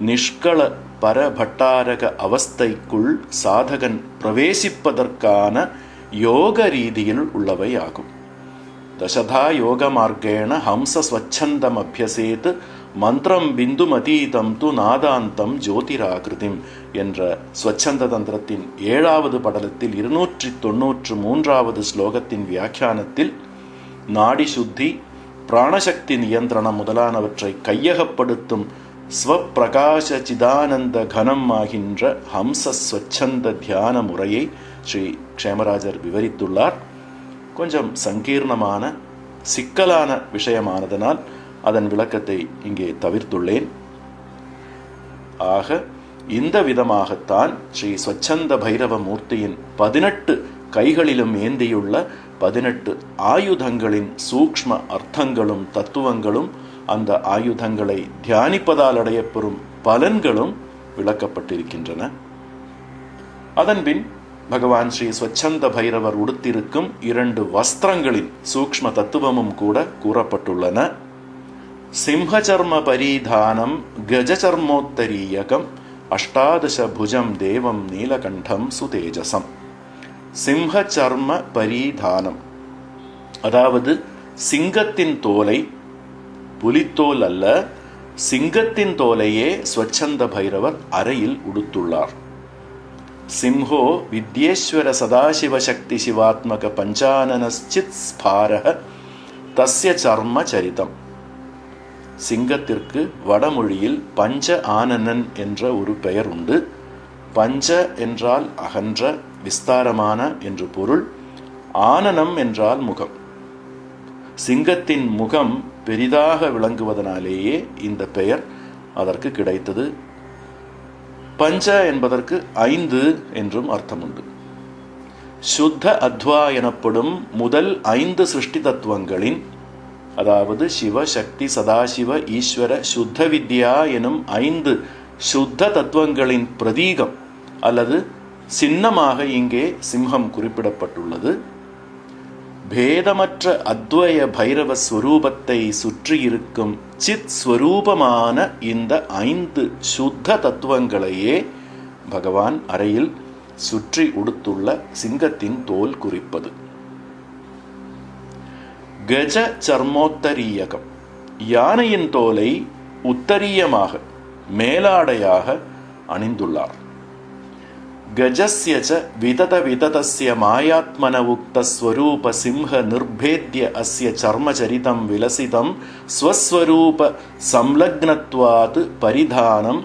நிஷ்கள பரபட்டாரக அவஸ்தைக்குள் சாதகன் பிரவேசிப்பதற்கான யோக ரீதியில் உள்ளவை ஆகும். தசதா யோக மார்க்கேண ஹம்ச ஸ்வச்சந்தம் அபியசேத் மந்திரம் பிந்துமதீதம் து நாதாந்தம் ஜோதிராகிருதிம் என்ற ஸ்வச்சந்த தந்திரத்தின் 7வது படலத்தில் 293வது ஸ்லோகத்தின் வியாக்கியானத்தில் நாடி சுத்தி, பிராணசக்தி நியந்திரணம் முதலானவற்றை கையகப்படுத்தும் ஸ்வப்பிரகாச சிதானந்த கனம் ஆகின்ற ஹம்ச ஸ்வச்சந்த தியான முறையை ஸ்ரீ க்ஷேமராஜர் விவரித்துள்ளார். கொஞ்சம் சங்கீர்ணமான சிக்கலான விஷயமானதனால் அதன் விளக்கத்தை இங்கே தவிர்த்துள்ளேன். ஆக இந்த விதமாகத்தான் ஸ்ரீ ஸ்வச்சந்த பைரவ மூர்த்தியின் 18 கைகளிலும் ஏந்தியுள்ள 18 ஆயுதங்களின் சூக்ஷ்ம அர்த்தங்களும் தத்துவங்களும் அந்த ஆயுதங்களை தியானிப்பதால் அடையப்பெறும் பலன்களும் விளக்கப்பட்டிருக்கின்றன. அதன்பின் பகவான் ஸ்ரீ ஸ்வச்சந்த பைரவர் உடுத்திருக்கும் 2 வஸ்திரங்களின் சூக்ஷ்ம தத்துவமும் கூட கூறப்பட்டுள்ளன. சிம்ஹச்சர்ம பரிதானம் கஜச்சர்மோத்தரீயகம் அஷ்டாதச புஜம் தேவம் நீலகண்டம் சுதேஜசம். சிம்ஹச்சர்ம பரிதானம், அதாவது சிங்கத்தின் தோலை, புலித்தோல் அல்ல, சிங்கத்தின் தோலையே ஸ்வச்சந்த பைரவர் அறையில் உடுத்துள்ளார். சிம்ஹோ வித்யேஸ்வர சதாசிவ சக்தி சிவாத்மக பஞ்சானனச்சித் ஸ்பாரஹ தஸ்ய சர்ம சரிதம். சிங்கத்திற்கு வடமொழியில் பஞ்ச ஆனனன் என்ற ஒரு பெயர் உண்டு. பஞ்ச என்றால் அகன்ற, விஸ்தாரமான என்று பொருள். ஆனனம் என்றால் முகம். சிங்கத்தின் முகம் பெரிதாக விளங்குவதனாலேயே இந்த பெயர் அதற்கு கிடைத்தது. பஞ்ச என்பதற்கு 5 என்றும் அர்த்தம் உண்டு. சுத்த அத்வா எனப்படும் முதல் 5 சிருஷ்டி தத்துவங்களின், அதாவது சிவ சக்தி சதாசிவ ஈஸ்வர சுத்த வித்யா எனும் 5 சுத்த தத்துவங்களின் பிரதீகம் அல்லது சின்னமாக இங்கே சிம்ஹம் குறிப்பிடப்பட்டுள்ளது. பேதமற்ற அத்வய பைரவ ஸ்வரூபத்தை சுற்றியிருக்கும் சித் ஸ்வரூபமான இந்த 5 சுத்த தத்துவங்களையே பகவான் அறையில் சுற்றி உடுத்துள்ள சிங்கத்தின் தோல் குறிப்பது. கஜ சர்மோத்தரீயகம், யானையின் தோலை உத்தரியமாக, மேலாடையாக அணிந்துள்ளார். கஜஸ்ய ச விதத விததஸ்ய மாயாத்மன உக்த ஸ்வரூப சிம்ஹ நிர்பேத்ய அஸ்ய சர்மச்சரிதம் விலசிதம் ஸ்வஸ்வரூப சம்லக்னத்வாத் பரிதானம்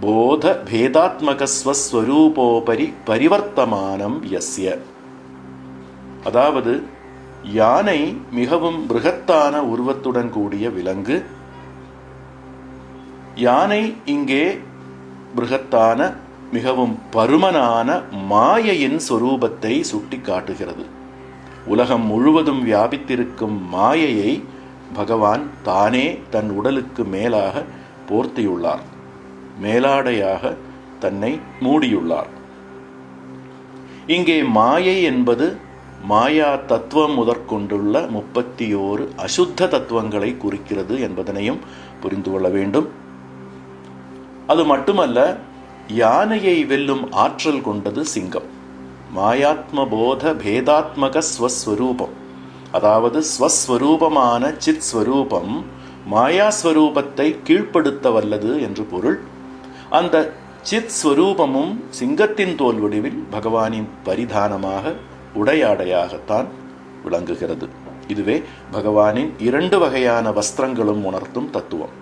போத பேதாத்மக ஸ்வஸ்வரூபோபரி பரிவர்த்தமானம் யஸ்ய. அதாவது யானை மிகவும் பிருகத்தான உருவத்துடன் கூடிய விலங்கு. யானை இங்கே பிருகத்தான மிகவும் பருமனான மாயையின் சொரூபத்தை சுட்டி காட்டுகிறது. உலகம் முழுவதும் வியாபித்திருக்கும் மாயையை பகவான் தானே தன் உடலுக்கு மேலாக போர்த்தியுள்ளார், மேலாடையாக தன்னை மூடியுள்ளார். இங்கே மாயை என்பது மாயா தத்துவம் முதற்கொண்டுள்ள 31 அசுத்த தத்துவங்களை குறிக்கிறது என்பதனையும் புரிந்து கொள்ள வேண்டும். அது மட்டுமல்ல, யானையை வெல்லும் ஆற்றல் கொண்டது சிங்கம். மாயாத்ம போத பேதாத்மக ஸ்வஸ்வரூபம், அதாவது ஸ்வஸ்வரூபமான சித் ஸ்வரூபம் மாயாஸ்வரூபத்தை கீழ்ப்படுத்த வல்லது என்று பொருள். அந்த சித் ஸ்வரூபமும் சிங்கத்தின் தோல் வடிவில் பகவானின் பரிதானமாக, உடையாடையாகத்தான் விளங்குகிறது. இதுவே பகவானின் 2 வகையான வஸ்திரங்களும் உணர்த்தும் தத்துவம்.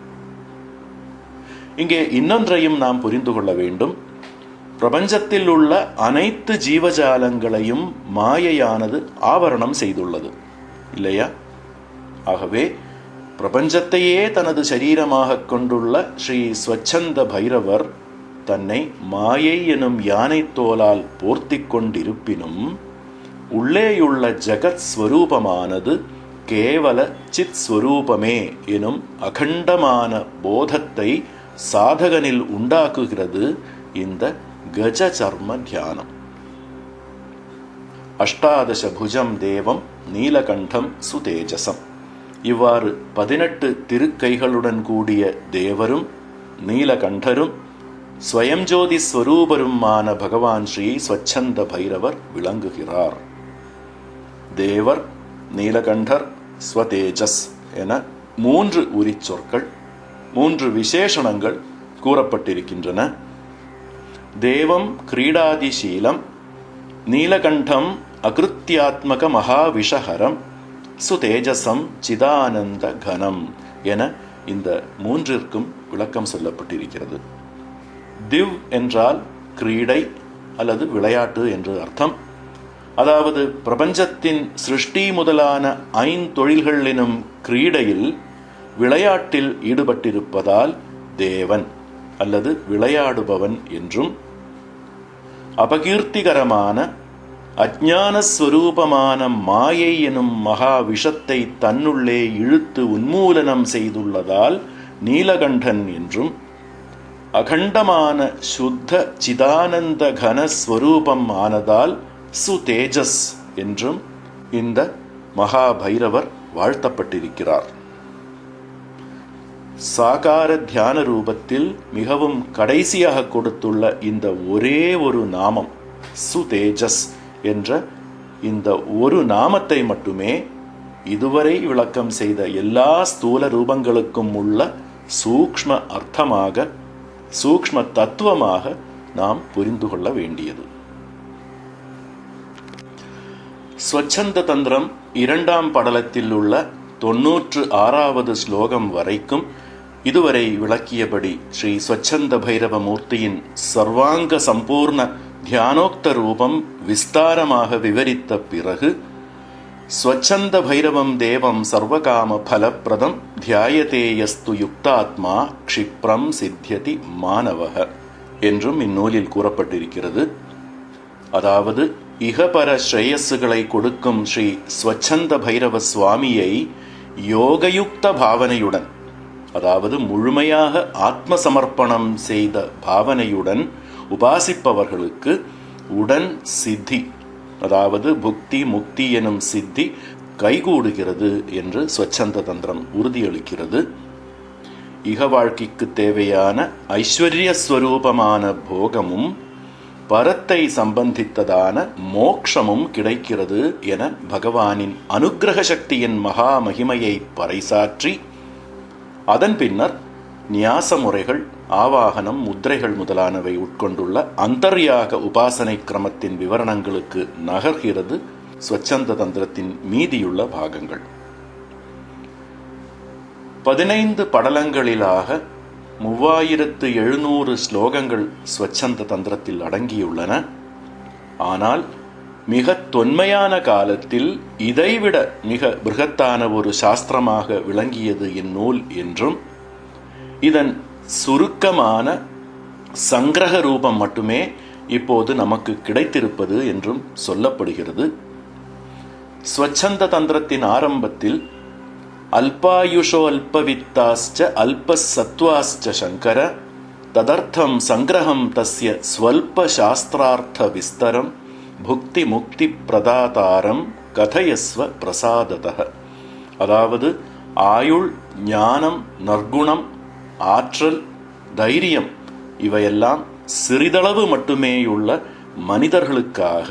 இங்கே இன்னொன்றையும் நாம் புரிந்து கொள்ள வேண்டும். பிரபஞ்சத்தில் உள்ள அனைத்து ஜீவஜாலங்களையும் மாயையானது ஆவரணம் செய்துள்ளது, இல்லையா? ஆகவே பிரபஞ்சத்தையே தனது சரீரமாக கொண்டுள்ள ஸ்ரீ ஸ்வச்சந்த பைரவர் தன்னை மாயை எனும் யானை தோலால் போர்த்தி கொண்டிருப்பினும் உள்ளேயுள்ள ஜகத் ஸ்வரூபமானது கேவல சித் ஸ்வரூபமே எனும் அகண்டமான போதத்தை சாதகனில் உண்டாக்குகிறது இந்த கஜ சர்ம தியானம். அஷ்டாதச புஜம் தேவம் நீலகண்டம் சுதேஜசம். இவ்வாறு 18 திருக்கைகளுடன் கூடிய தேவரும் நீலகண்டரும் ஸ்வயம்ஜோதி ஸ்வரூபருமான பகவான் ஸ்ரீ ஸ்வச்சந்த பைரவர் விளங்குகிறார். தேவர், நீலகண்டர், ஸ்வதேஜஸ் என 3 உரிச்சொற்கள், 3 விசேஷணங்கள் கூறப்பட்டிருக்கின்றன. தேவம் கிரீடாதிசீலம், நீலகண்டம் அகிருத்தியாத்மக மகாவிஷஹரம், சுதேஜசம் சிதானந்த கனம் என இந்த 3ற்கும் விளக்கம் சொல்லப்பட்டிருக்கிறது. திவ் என்றால் கிரீடை அல்லது விளையாட்டு என்று அர்த்தம். அதாவது பிரபஞ்சத்தின் சிருஷ்டி முதலான 5 தொழில்கள் எனும் கிரீடையில் விளையாட்டில் ஈடுபட்டிருப்பதால் தேவன் அல்லது விளையாடுபவன் என்றும், அபகீர்த்திகரமான அஞ்ஞானஸ்வரூபமான மாயை எனும் மகா விஷத்தை தன்னுள்ளே இழுத்து உன்மூலனம் செய்துள்ளதால் நீலகண்டன் என்றும், அகண்டமான சுத்த சிதானந்த கனஸ்வரூபம் ஆனதால் சுதேஜஸ் என்றும் இந்த மகா பைரவர் வாழ்த்தப்பட்டிருக்கிறார். சாகார தியான ரூபத்தில் மிகவும் கடைசியாக கொடுத்துள்ள இந்த ஒரே ஒரு நாமம் சுதேஜஸ் என்ற இந்த ஒரு நாமத்தை மட்டுமே இதுவரை விளக்கம் செய்த எல்லா ஸ்தூல ரூபங்களுக்கும் உள்ள சூக்ஷ்ம அர்த்தமாக, சூக்ஷ்ம தத்துவமாக நாம் புரிந்து கொள்ள வேண்டியது. ஸ்வச்சந்த தந்திரம் 2ஆம் படலத்தில் உள்ள 96வது ஸ்லோகம் வரைக்கும் இதுவரை விளக்கியபடி ஸ்ரீ ஸ்வச்சந்த பைரவ மூர்த்தியின் சர்வாங்க சம்பூர்ண தியானோக்த ரூபம் விஸ்தாரமாக விவரித்த பிறகு, ஸ்வச்சந்த பைரவம் தேவம் சர்வகாம பலப்பிரதம் தியாயதே யஸ்து யுக்தாத்மா க்ஷிப்ரம் சித்தியதி மானவக என்றும் இந்நூலில் கூறப்பட்டிருக்கிறது. அதாவது இகபர ஸ்ரேயஸ்சுகளை கொடுக்கும் ஸ்ரீ ஸ்வச்சந்த பைரவ சுவாமியை யோகயுக்த பாவனையுடன், அதாவது முழுமையாக ஆத்ம சமர்ப்பணம் செய்த பாவனையுடன் உபாசிப்பவர்களுக்கு உடன் சித்தி, அதாவது புக்தி முக்தி எனும் சித்தி கைகூடுகிறது என்று ஸ்வச்சந்த தந்திரம் உறுதியளிக்கிறது. இக வாழ்க்கைக்கு தேவையான ஐஸ்வர்ய ஸ்வரூபமான போகமும் பரத்தை சம்பந்தித்ததான மோக்ஷமும் கிடைக்கிறது என பகவானின் அனுக்கிரக சக்தியின் மகா மகிமையை பறைசாற்றி, அதன் பின்னர் நியாச முறைகள், ஆவாகனம், முத்திரைகள் முதலானவை உட்கொண்டுள்ள அந்தர்யாக உபாசனை கிரமத்தின் விவரணங்களுக்கு நகர்கிறது ஸ்வச்சந்த தந்திரத்தின் மீதியுள்ள பாகங்கள். 15 படலங்களிலாக 3700 ஸ்லோகங்கள் ஸ்வச்சந்த தந்திரத்தில் அடங்கியுள்ளன. ஆனால் மிக தொன்மையான காலத்தில் இதைவிட மிக பிருகத்தான ஒரு சாஸ்திரமாக விளங்கியது இந்நூல் என்றும், இதன் சுருக்கமான சங்கிரக ரூபம் மட்டுமே இப்போது நமக்கு கிடைத்திருப்பது என்றும் சொல்லப்படுகிறது. ஸ்வச்சந்த தந்திரத்தின் ஆரம்பத்தில் அல்பாயுஷோ அல்பவித்தாஸ்ச அல்பசத்வாஸ்ச சங்கர ததர்த்தம் சங்கிரகம் தஸ்ய ஸ்வல்ப சாஸ்திரார்த்த விஸ்தரம் புக்தி முக்தி பிரதாதாரம் கதயஸ்வ பிரசாததः. அதாவது ஆயுள், ஞானம், நற்குணம், ஆற்றல், தைரியம் இவையெல்லாம் சிறிதளவு மட்டுமேயுள்ள மனிதர்களுக்காக,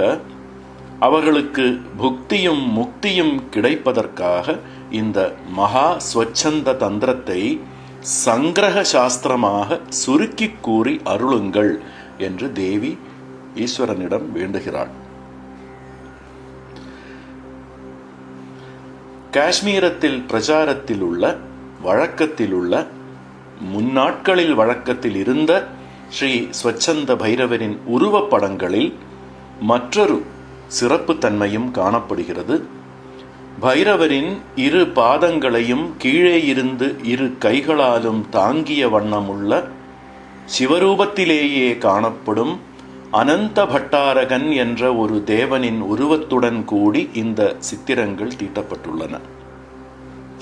அவர்களுக்கு புக்தியும் முக்தியும் கிடைப்பதற்காக இந்த மகா ஸ்வச்சந்த தந்திரத்தை சங்கிரக சாஸ்திரமாக சுருக்கி கூறி அருளுங்கள் என்று தேவி ஈஸ்வரனிடம் வேண்டுகிறாள். காஷ்மீரத்தில் பிரச்சாரத்தில் உள்ள, வழக்கத்தில் உள்ள, முன்னாட்களில் வழக்கத்தில் இருந்த ஸ்ரீ ஸ்வச்சந்த பைரவரின் உருவப்படங்களில் மற்றொரு சிறப்பு தன்மையும் காணப்படுகிறது. பைரவரின் இரு பாதங்களையும் கீழே இருந்து இரு கைகளாலும் தாங்கிய வண்ணமுள்ள சிவரூபத்திலேயே காணப்படும் அனந்த பட்டாரகன் என்ற ஒரு தேவனின் உருவத்துடன் கூடி இந்த சித்திரங்கள் தீட்டப்பட்டுள்ளன.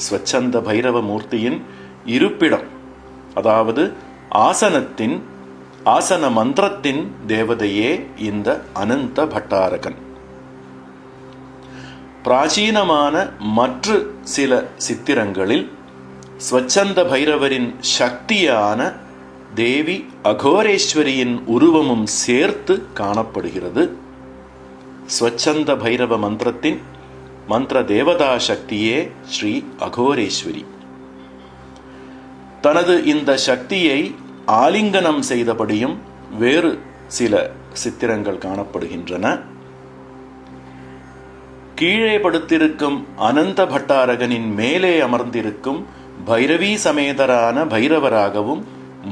ஸ்வச்சந்த பைரவ மூர்த்தியின் இருப்பிடம், அதாவது ஆசனத்தின், ஆசன மந்திரத்தின் தேவதையே இந்த அனந்த பட்டாரகன். பிராச்சீனமான மற்ற சில சித்திரங்களில் ஸ்வச்சந்த பைரவரின் சக்தியான தேவி அகோரேஸ்வரியின் உருவமும் சேர்த்து காணப்படுகிறது. ஸ்வச்சந்த பைரவ மந்திரத்தின் மந்திர தேவதா சக்தியே ஸ்ரீ அகோரேஸ்வரி. தனது இந்த சக்தியை ஆலிங்கனம் செய்தபடியும் வேறு சில சித்திரங்கள் காணப்படுகின்றன. கீழே படுத்திருக்கும் அனந்த பட்டாரகனின் மேலே அமர்ந்திருக்கும் பைரவி சமேதரான பைரவராகவும்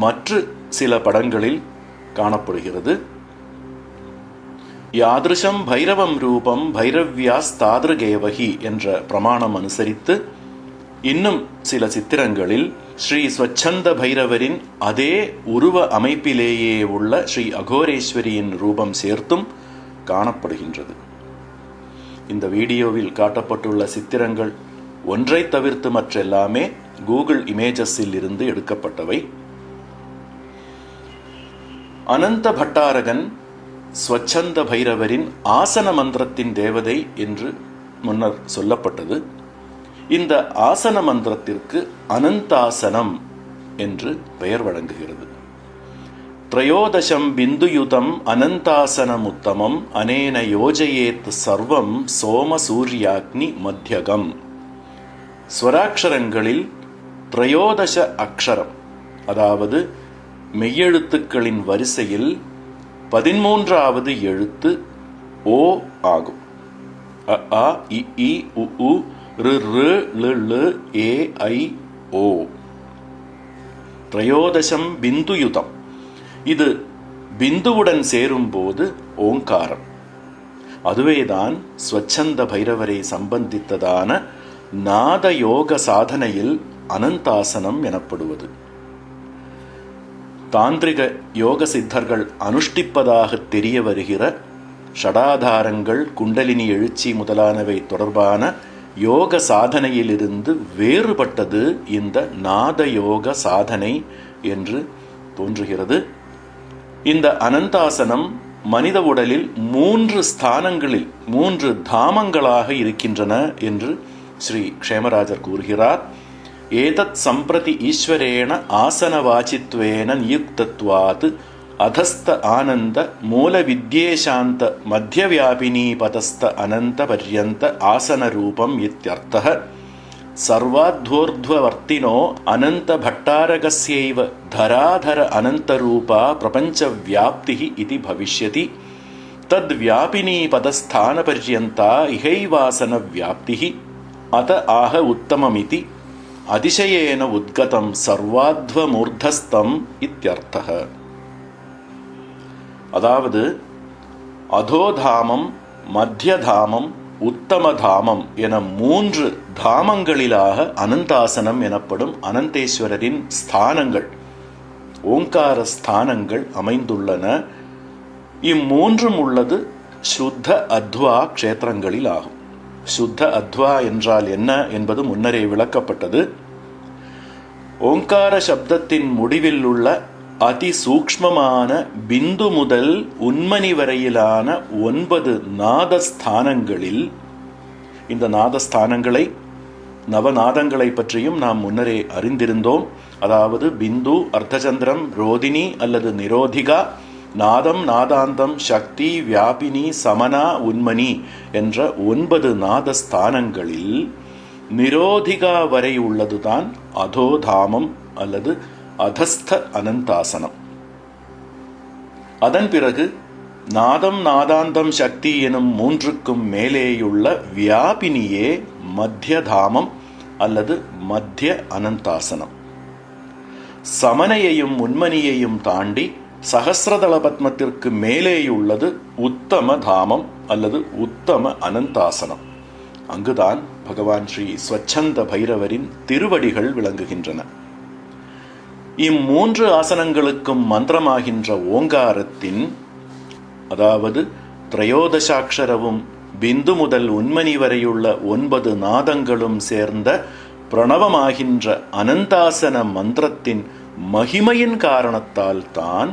மற்ற சில படங்களில் காணப்படுகிறது. யாதிருஷம் பைரவம் ரூபம் பைரவ்யாஸ் தாதிருகேவகி என்ற பிரமாணம் அனுசரித்து இன்னும் சில சித்திரங்களில் ஸ்ரீ ஸ்வச்சந்த பைரவரின் அதே உருவ அமைப்பிலேயே உள்ள ஸ்ரீ அகோரேஸ்வரியின் ரூபம் சேர்த்தும் காணப்படுகின்றது. இந்த வீடியோவில் காட்டப்பட்டுள்ள சித்திரங்கள் ஒன்றை தவிர்த்து மற்றெல்லாமே கூகுள் இமேஜஸில் இருந்து எடுக்கப்பட்டவை. அனந்த பட்டாரகன் ஸ்வச்சந்த பைரவரின் ஆசன மந்திரத்தின் தேவதை என்று முன்னர் சொல்லப்பட்டது. இந்த ஆசன மந்திரத்திற்கு அனந்தாசனம் என்று பெயர் வழங்குகிறது. த்ரயோதசம் பிந்துயுதம் அனந்தாசனமுத்தமம் அனேன யோஜயேத் சர்வம் சோம சூர்யாக்னி மத்தியகம். ஸ்வராட்சரங்களில் த்ரயோதச அக்ஷரம், அதாவது மெய்யெழுத்துக்களின் வரிசையில் 13வது எழுத்து ஓ ஆகும். அ ஆ இ ஈ உ ஊ ரு ரு லு லு ஏ ஐ ஓ. த்ரயோதசம் பிந்துயுதம். இது பிந்துவுடன் சேரும்போது ஓங்காரம். அதுவேதான் ஸ்வச்சந்த பைரவரை சம்பந்தித்ததான நாத யோக சாதனையில் அனந்தாசனம் எனப்படுவது. தாந்திரிக யோக சித்தர்கள் அனுஷ்டிப்பதாக தெரிய வருகிற ஷடாதாரங்கள், குண்டலினி எழுச்சி முதலானவை தொடர்பான யோக சாதனையிலிருந்து வேறுபட்டது இந்த நாத யோக சாதனை என்று தோன்றுகிறது. இந்த அனந்தாசனம் மனித உடலில் 3 ஸ்தானங்களில் 3 தாமங்களாக இருக்கின்றன என்று ஸ்ரீ க்ஷேமராஜர் கூறுகிறார். ஏதத் சம்பிரதி ஈஸ்வரேண ஆசனவாச்சித்வேன நியுக்தத்வாத் அதஸ்த ஆனந்த மூல வித்யேசாந்த மத்தியவியாபினி பதஸ்த அனந்த பர்யந்த ஆசன ரூபம் இத்யர்த்தः. சர்வாத்வோர்த்வவர்த்தினோ அனந்த பட்டாரகஸ்யைவ தராதர அனந்த ரூபா பிரபஞ்ச வியாப்திஹி இதி பவிஷ்யதி. தத் வியாபினி பதஸ்தான பர்யந்தா இஹைவாசன வியாப்திஹி அத ஆக உத்தமமிதி அதிசயேன உத்கதம் சர்வாத்வமூர்தஸ்தம் இத்யர்த்தः. அதாவது அதோதாமம், மத்தியதாமம், உத்தமதாமம் என 3 தாமங்களிலாக அனந்தாசனம் எனப்படும் அனந்தேஸ்வரரின் ஸ்தானங்கள், ஓங்கார ஸ்தானங்கள் அமைந்துள்ளன. இம்மூன்றும் உள்ளது சுத்த அத்வா க்ஷேத்திரங்களில் ஆகும். சுத்த அத்வா என்றால் என்ன என்பது முன்னரே விளக்கப்பட்டது. ஓங்கார சப்தத்தின் முடிவில் உள்ள அதிசூக்ஷ்மமான பிந்து முதல் உன்மணி வரையிலான 9 நாதஸ்தானங்களில், இந்த நாதஸ்தானங்களை நவநாதங்களை பற்றியும் நாம் முன்னரே அறிந்திருந்தோம். அதாவது பிந்து, அர்த்தச்சந்திரம், ரோதினி அல்லது நிரோதிகா, நாதம், நாதாந்தம், சக்தி, வியாபினி, சமனா, உன்மணி என்ற 9 நாதஸ்தானங்களில் நிரோதிகா வரை உள்ளதுதான் அதோதாமம் அல்லது அதஸ்த அனந்தாசனம். அதன் பிறகு நாதம், நாதாந்தம், சக்தி எனும் 3க்கும் மேலேயுள்ள வியாபினியே மத்தியதாமம் அல்லது மத்திய அனந்தாசனம். சமனையையும் உன்மணியையும் தாண்டி சகசிரதள பத்மத்திற்கு மேலேயுள்ளது உத்தம தாமம் அல்லது உத்தம அனந்தாசனம். அங்குதான் பகவான் ஸ்ரீ ஸ்வச்சந்த பைரவரின் திருவடிகள் விளங்குகின்றன. இம்3 ஆசனங்களுக்கும் மந்திரமாகின்ற ஓங்காரத்தின், அதாவது திரையோதசாட்சரவும் பிந்து முதல் உன்மணி வரையுள்ள 9 நாதங்களும் சேர்ந்த பிரணவமாகின்ற அனந்தாசன மந்திரத்தின் மகிமையின் காரணத்தால் தான்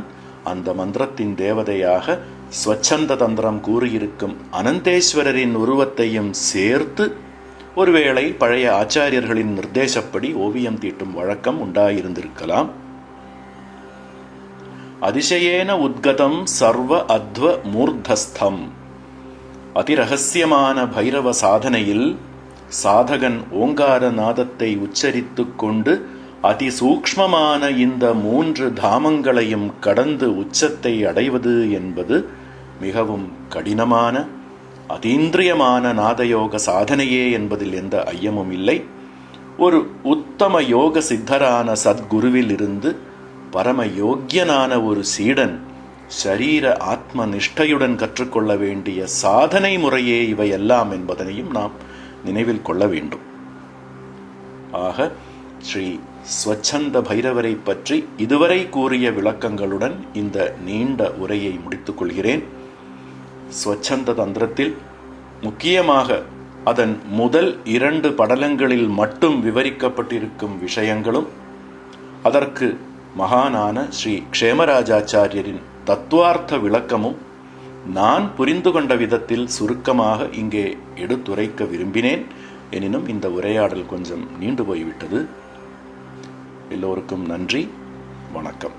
அந்த மந்திரத்தின் தேவதையாக ஸ்வச்சந்த தந்திரம் கூறியிருக்கும் அனந்தேஸ்வரரின் உருவத்தையும் சேர்த்து ஒருவேளை பழைய ஆச்சாரியர்களின் நிர்தேசப்படி ஓவியம் தீட்டும் வழக்கம் உண்டாயிருந்திருக்கலாம். அதிசயேன உத்கதம் சர்வ அத்வ மூர்தஸ்தம். அதிரகசியமான பைரவ சாதனையில் சாதகன் ஓங்கார நாதத்தை உச்சரித்துக் கொண்டு அதிசூக்ஷ்மமான இந்த 3 தாமங்களையும் கடந்து உச்சத்தை அடைவது என்பது மிகவும் கடினமான அதீந்திரியமான நாதயோக சாதனையே என்பதில் எந்த ஐயமும் இல்லை. ஒரு உத்தம யோக சித்தரான சத்குருவில் இருந்து பரம யோக்கியனான ஒரு சீடன் ஷரீர ஆத்ம நிஷ்டையுடன் கற்றுக்கொள்ள வேண்டிய சாதனை முறையே இவையெல்லாம் என்பதனையும் நாம் நினைவில் கொள்ள வேண்டும். ஆக ஸ்ரீ ஸ்வச்சந்த பைரவரை பற்றி இதுவரை கூறிய விளக்கங்களுடன் இந்த நீண்ட உரையை முடித்துக் கொள்கிறேன். ஸ்வச்சந்த தந்திரத்தில் முக்கியமாக அதன் முதல் 2 படலங்களில் மட்டும் விவரிக்கப்பட்டிருக்கும் விஷயங்களும் அதற்கு மகானான ஸ்ரீ க்ஷேமராஜாச்சாரியரின் தத்துவார்த்த விளக்கமும் நான் புரிந்து கொண்ட விதத்தில் சுருக்கமாக இங்கே எடுத்துரைக்க விரும்பினேன். எனினும் இந்த உரையாடல் கொஞ்சம் நீண்டு போய்விட்டது. எல்லோருக்கும் நன்றி, வணக்கம்.